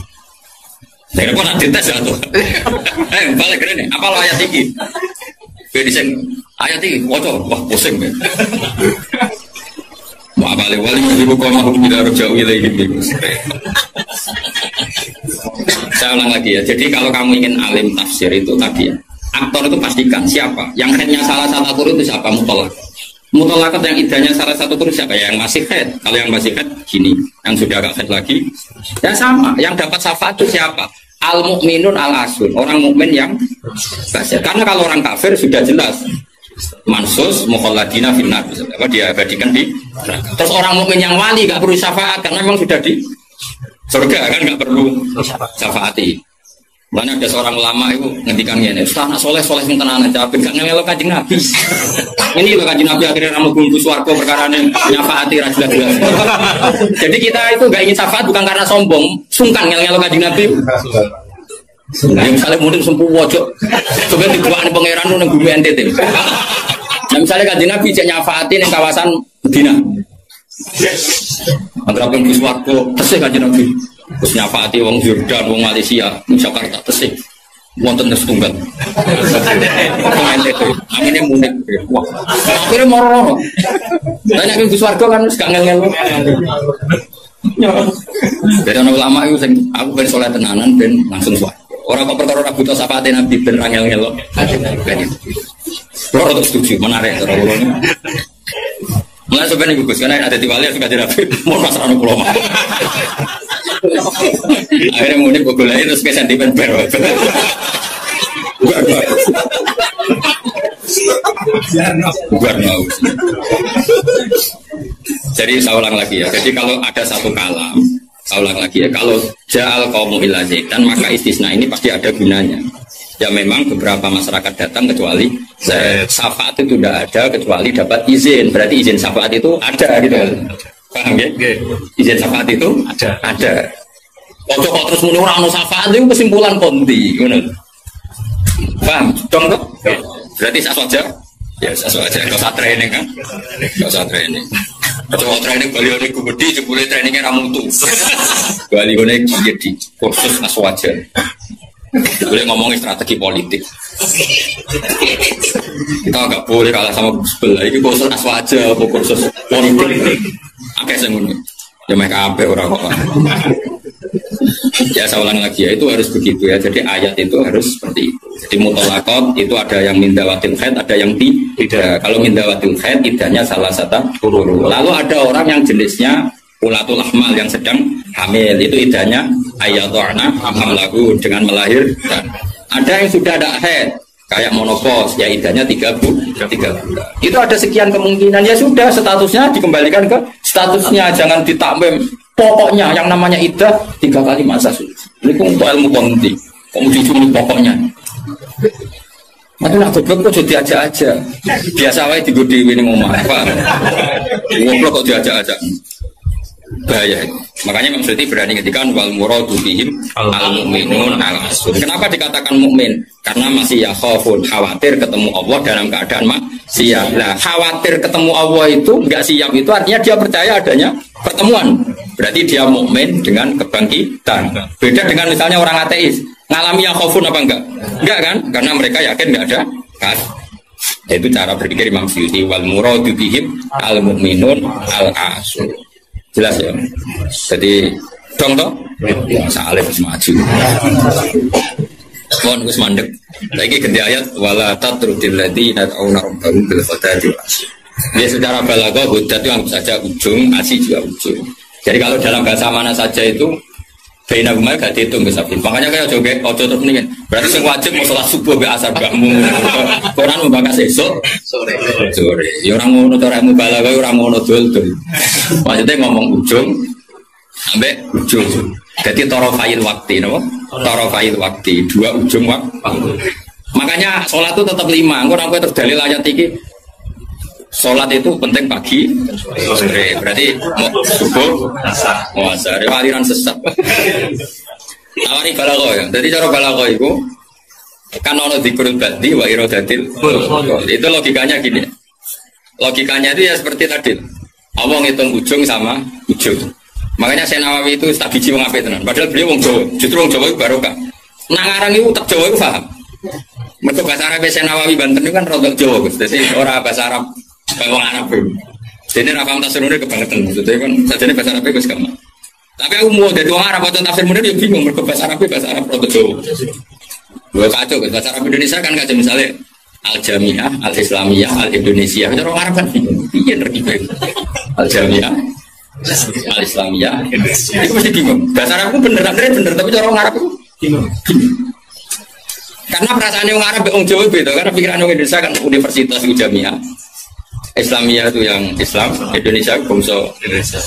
Saya kira nak dites ya tuh. Balik kene apa lo ayat iki? Bedi sing ayat iki waca wah pusing ya. Wa balik wali ibu qomahum bila rujau ilaihi gitu. Saya ulang lagi ya. Jadi kalau kamu ingin alim tafsir itu tadi ya. Aktor itu pastikan siapa. Yang headnya salah satu kurun itu siapa? Mutolak. Mutolakat yang idahnya salah satu kurun siapa? Ya, yang masih head. Kalau yang masih head gini, yang sudah agak head lagi, ya sama. Yang dapat syafaat itu siapa? Al mukminun al asun, orang mukmin yang kafir. Karena kalau orang kafir sudah jelas mansus mukhalladina finnar, dia abadikan di. Terus orang mukmin yang wali nggak perlu syafaat karena memang sudah di surga kan nggak perlu syafaati. Mana ada seorang ulama itu ngendikan gini, Ustaz anak soleh yang tenanan capek, gak ngelok Kanjeng Nabi. Ini loh Kanjeng Nabi akhirnya ramu bumbu swarga perkara ini nyafaati rajulah. Jadi kita itu gak ingin syafaat bukan karena sombong, sungkan ngelok Kanjeng Nabi. Nah, misalnya mungkin sempuh wojok, coba dibuat pangeran itu neng bumi NTT. Nah misalnya Kanjeng Nabi cek nyafaati neng kawasan Medina. Antara bumbu swarga, tesih Kanjeng Nabi. Terus nyafaati wong Jordan, wong Malaysia, wong Jakarta tesih. Wonten setunggal. Amine munik. Wah. Akhire moro-moro. Lah nek Gus Warga kan wis gak ngel-ngel. Dari ulama itu aku ben saleh tenanan ben langsung suwarga. Ora kok perkara ora buta syafaate Nabi ben ra ngel-ngel. Ora terus setuju menarik cara kula. Mulai sebenarnya Gus karena ada di wali suka dirapi mau pasrah pulau mah. Akhirnya mudik begulai terus ke sentimen baru. Bukan mau. Jadi saya ulang lagi ya. Jadi kalau ada satu kalam, saya ulang lagi ya. Kalau ja'al qaumu illa zaitan maka istisna ini pasti ada gunanya. Ya memang beberapa masyarakat datang kecuali syafaat itu tidak ada kecuali dapat izin. Berarti izin syafaat itu ada gitu. Paham ya? Izin syafaat itu ada. Kok terus muni ora ono syafaat itu kesimpulan konti, ngono. Paham? Dong kok? Berarti sah saja. Ya sah saja. Enggak usah training kan? Enggak usah training. Coba training balione gede jebule trainingnya ra mutu. Balione jadi kursus aswaja. Boleh ngomongin strategi politik. Kita nggak boleh kalah sama sebelah. Ini kursus aswaja, kursus politik. Oke, saya ngomong. Ya mereka apa orang kok. Ya saya ulang lagi ya, itu harus begitu ya. Jadi ayat itu harus seperti itu. Jadi mutolakot itu ada yang mindawatil khaid, ada yang tidak. Kalau mindawatil khaid idahnya salah satu huruf. Lalu ada orang yang jenisnya ulatul ahmal yang sedang hamil, itu idahnya ayatu'na hamlahu dengan melahirkan. Ada yang sudah ada haid kayak monopos, ya idahnya 3 bulan. Itu ada sekian kemungkinan, ya sudah statusnya dikembalikan ke statusnya, jangan ditambahin. Pokoknya yang namanya idah 3 kali masa suci. Ini untuk ilmu konti, cuma pokoknya. Mati nak goblok kok jadi aja-aja. Biasa wae digodi ini ngomong apa. Goblok kok diajak-ajak. Bahaya. Makanya Imam Suyuti berani ngedikan wal muradu bihim al mu'minun al asur. Kenapa dikatakan mukmin? Karena masih ya khaufun, khawatir ketemu Allah dalam keadaan maksiat. Nah, khawatir ketemu Allah itu enggak siap itu artinya dia percaya adanya pertemuan. Berarti dia mukmin dengan kebangkitan. Beda dengan misalnya orang ateis, ngalami yang khaufun apa enggak? Enggak kan? Karena mereka yakin enggak ada kan. Itu cara berpikir Imam Suyuti wal muradu bihim al mu'minun al asur. Jelas ya. Jadi dong toh saleh wis maju. Mohon wis mandek. Lagi ganti ayat wala tatrudil ladina ta'una rabbahum bil ghadati. Dia secara balaghah hudat itu anggap saja ujung, asi juga ujung. Jadi kalau dalam bahasa mana saja itu baina gumai gak dihitung ke sapi. Makanya kayak ojo terus nih. Berarti yang wajib mau sholat subuh be asar bangun. Quran membahas esok sore. Ya orang ngono cara mubalaghah orang ngono dul. Maksudnya ngomong ujung sampai ujung. Jadi torofail waktu, no? Torofail waktu, dua ujung waktu. Makanya sholat itu tetap 5. Orang terus dalil ayat ini. Sholat itu penting pagi, sore. Berarti mau subuh, mau asar. Aliran sesat. Awari balaghah ya. Jadi cara balaghah itu kan ono dzikrul badi wa iradatil. Itu logikanya gini. Logikanya itu ya seperti tadi. Allah ngitung ujung sama ujung. Makanya Senawawi itu tak biji wong apik tenan. Padahal beliau wong Jawa. Justru wong Jawa itu barokah. Nak ngarang itu tak Jawa itu paham. Mergo bahasa Arab Senawawi Banten itu kan rodok Jawa, Gus. Dadi ora bahasa Arab kaya wong Arab. Dene ra paham tafsirune kebangetan. Maksudnya kan sajane bahasa Arab Gus gampang. Tapi aku mau dadi wong Arab atau tafsir munir yo bingung mergo bahasa Arab rodok Jawa. Lho kacau bahasa Arab Indonesia kan kacau misalnya Al-Jamiah, Al-Islamiyah, Al-Indonesia. Cara orang Arab kan piye nerkibe. Al-Jamiah, Al-Islamiyah. Itu mesti bingung. Bahasa Arabku bener tapi cara orang Arab itu bingung. Karena perasaan orang Arab orang Jawa beda. Karena pikiran orang Indonesia kan universitas itu Jamiah. Islamiyah itu yang Islam, Indonesia bangsa Indonesia.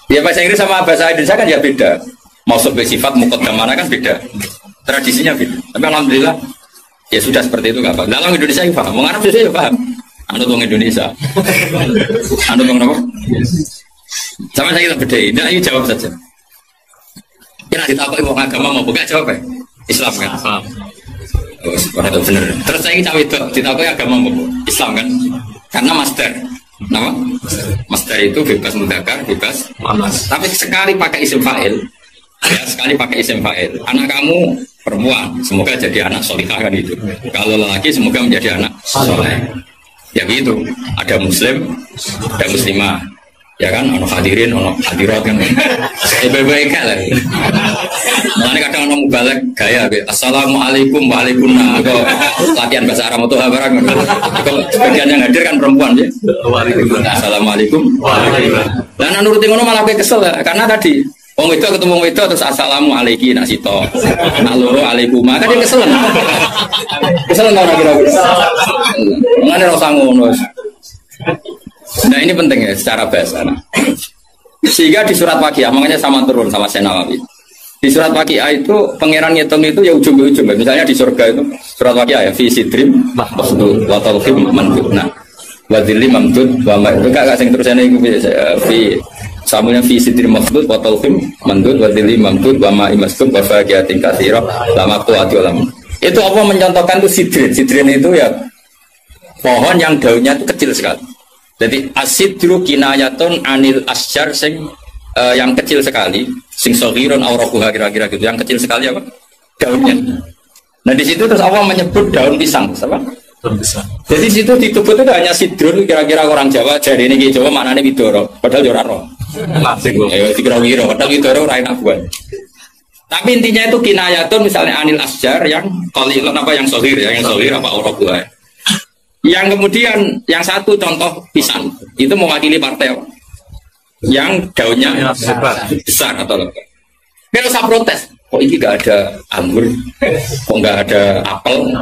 Ya bahasa Inggris sama bahasa Indonesia kan ya beda. Maksud sifat muqaddamana kan beda. Tradisinya beda. Tapi alhamdulillah ya sudah seperti itu nggak apa. Dalam Indonesia yang paham, orang Arab juga paham. Anut orang Indonesia, anut orang apa? Sama saya kita beda. Nah, ini jawab saja. Kira ditapai orang agama mau buka jawab ya? Islam kan? Islam. Oh, itu benar. Terus saya cawe itu ditapai agama mau Islam kan? Karena master. Nama? Master itu bebas mudzakkar, bebas. Tapi sekali pakai isim fa'il, ya sekali pakai isim fa'il. Anak kamu perempuan, semoga jadi anak solihah kan gitu. Kalau lelaki semoga menjadi anak soleh. Ya gitu. Ada muslim, ada muslimah. Ya kan, ono hadirin, ono hadirat kan. Baik-baik lah. Makanya kadang ono mubalek gaya, assalamualaikum waalaikumsalam. Atau latihan bahasa Arab atau apa kan. Bagian yang hadir kan perempuan ya. Assalamualaikum waalaikumsalam. Dan nurutin ono malah kesel ya, karena tadi wong itu ketemu wong itu terus assalamualaikum nak sito. Nak loro alaikum. Kan dia kesel. Kesel ora kira-kira. Ngene ora ngono. Nah ini penting ya secara bahasa. Sehingga di surat Waqiah, makanya sama turun sama Senawawi. Di surat Waqiah itu pangeran ngitung itu ya ujung-ujung. Misalnya di surga itu surat Waqiah ya fi sidrim mahmud wa talqim mandud. Nah, wa dhilli mamdud wa ma itu gak sing terusane iku fi samunya fi sidrim mahmud wa talqim mandud wa dhilli mamdud wa ma imasdud wa faqiyatin katsira lama tu'ati ulam. Itu apa mencontohkan itu sidrin. Sidrin itu ya pohon yang daunnya itu kecil sekali. Jadi asidru kinayatun anil asjar sing yang kecil sekali, sing sogiron aurokuha kira-kira gitu, yang kecil sekali apa? Daunnya. Nah di situ terus Allah menyebut daun pisang, apa? Daun pisang. Jadi situ di tubuh itu hanya sidrun, kira-kira orang Jawa, jadi ini Jawa maknanya widoro, padahal jora roh. Ayo dikira wiro, padahal widoro ora enak buat. Tapi intinya itu kinayatun misalnya anil asjar yang qalilun apa yang sogir ya, yang sogir apa aurokuha. Yang kemudian yang satu contoh pisang itu mewakili partai yang daunnya besar atau lebih. Kalau saya protes, kok ini gak ada anggur, kok gak ada apel.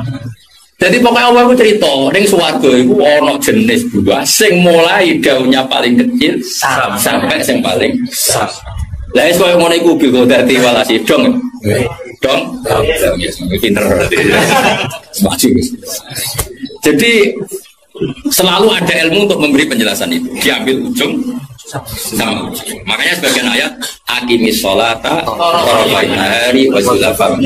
Jadi pokoknya Allah itu cerita, ning swarga itu ono jenis buah sing mulai daunnya paling kecil sampai yang paling besar. Lah iso ngono iku bingung dadi walasi dong. Dong. Ya pinter berarti. Semaju. Jadi selalu ada ilmu untuk memberi penjelasan itu. Diambil ujung, sama. Makanya sebagian ayat aqimis sholata tarafain nahari wa zulafan.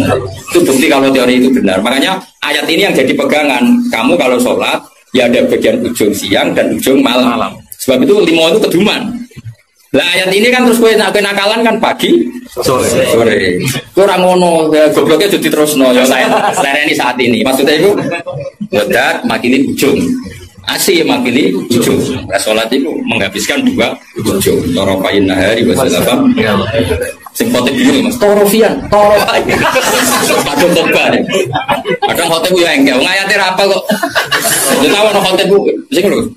Itu bukti kalau teori itu benar. Makanya ayat ini yang jadi pegangan. Kamu kalau sholat ya ada bagian ujung siang dan ujung malam. Sebab itu 5 itu keduman. Lah ayat ini kan terus kowe nakalan kan pagi sore. Kowe ora ngono, gobloknya jadi terusno ya ini saat ini. Maksudnya itu wedat makili ujung. Asih makili ujung. Nah, salat itu menghabiskan 2 ujung. Tarafain nahari wa zulafan. Sing khotib dulu Mas, torofian. Kadang khotbah deh. Kadang khotib yo engke, wong ayate ra apal kok. Yo tahu ono khotib sing lho.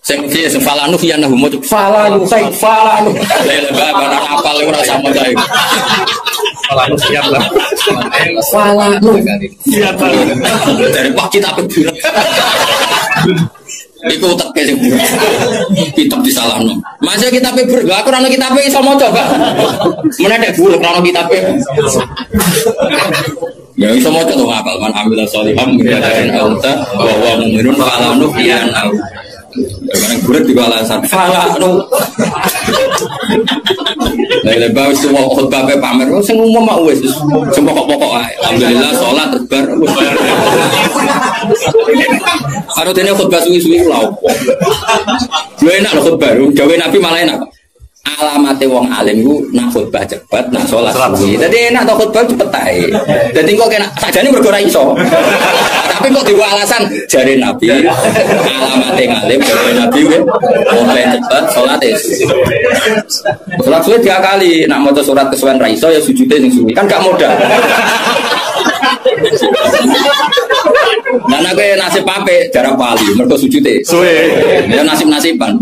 Sing falanu fiyan nahu mo falanu falanu. Lha bana apal ora sama kae. Falanu siap lah. Falanu. Siap. Dari pak kita betul. Iku teke sing kitab disalahno. Masa kitabe aku ora ono kitabe iso maca, Pak. Menedek buruk ora ono kitabe. Ya iso maca to hafal man amila sholihan min dzakarin aw unsa wa huwa mu'minun fala nuhyiyan aw. Karena buruk juga alasan fala nu. Lebar semua khutbah pamer sing umum mak wis pokok-pokok ae. Alhamdulillah salat terbar. Karo dene khutbah suwi-suwi lha opo. Lho enak lho khutbah, gawe Nabi malah enak. Alamate wong alim ku nak khutbah cepat, nak salat suwi. Dadi enak to khutbah cepet ae. Dadi kok kena sakjane mergo ora iso. Tapi kok diwa alasan jare Nabi. Alamate ngalim jare Nabi we oleh cepat salat es. Salat suwi 3 kali, nak maca surat kesuwen ra iso ya sujude sing suwi. Kan gak modal. Nah, nek nasib apik jarak pali mergo sujute. Suwe. Ya nasib-nasiban.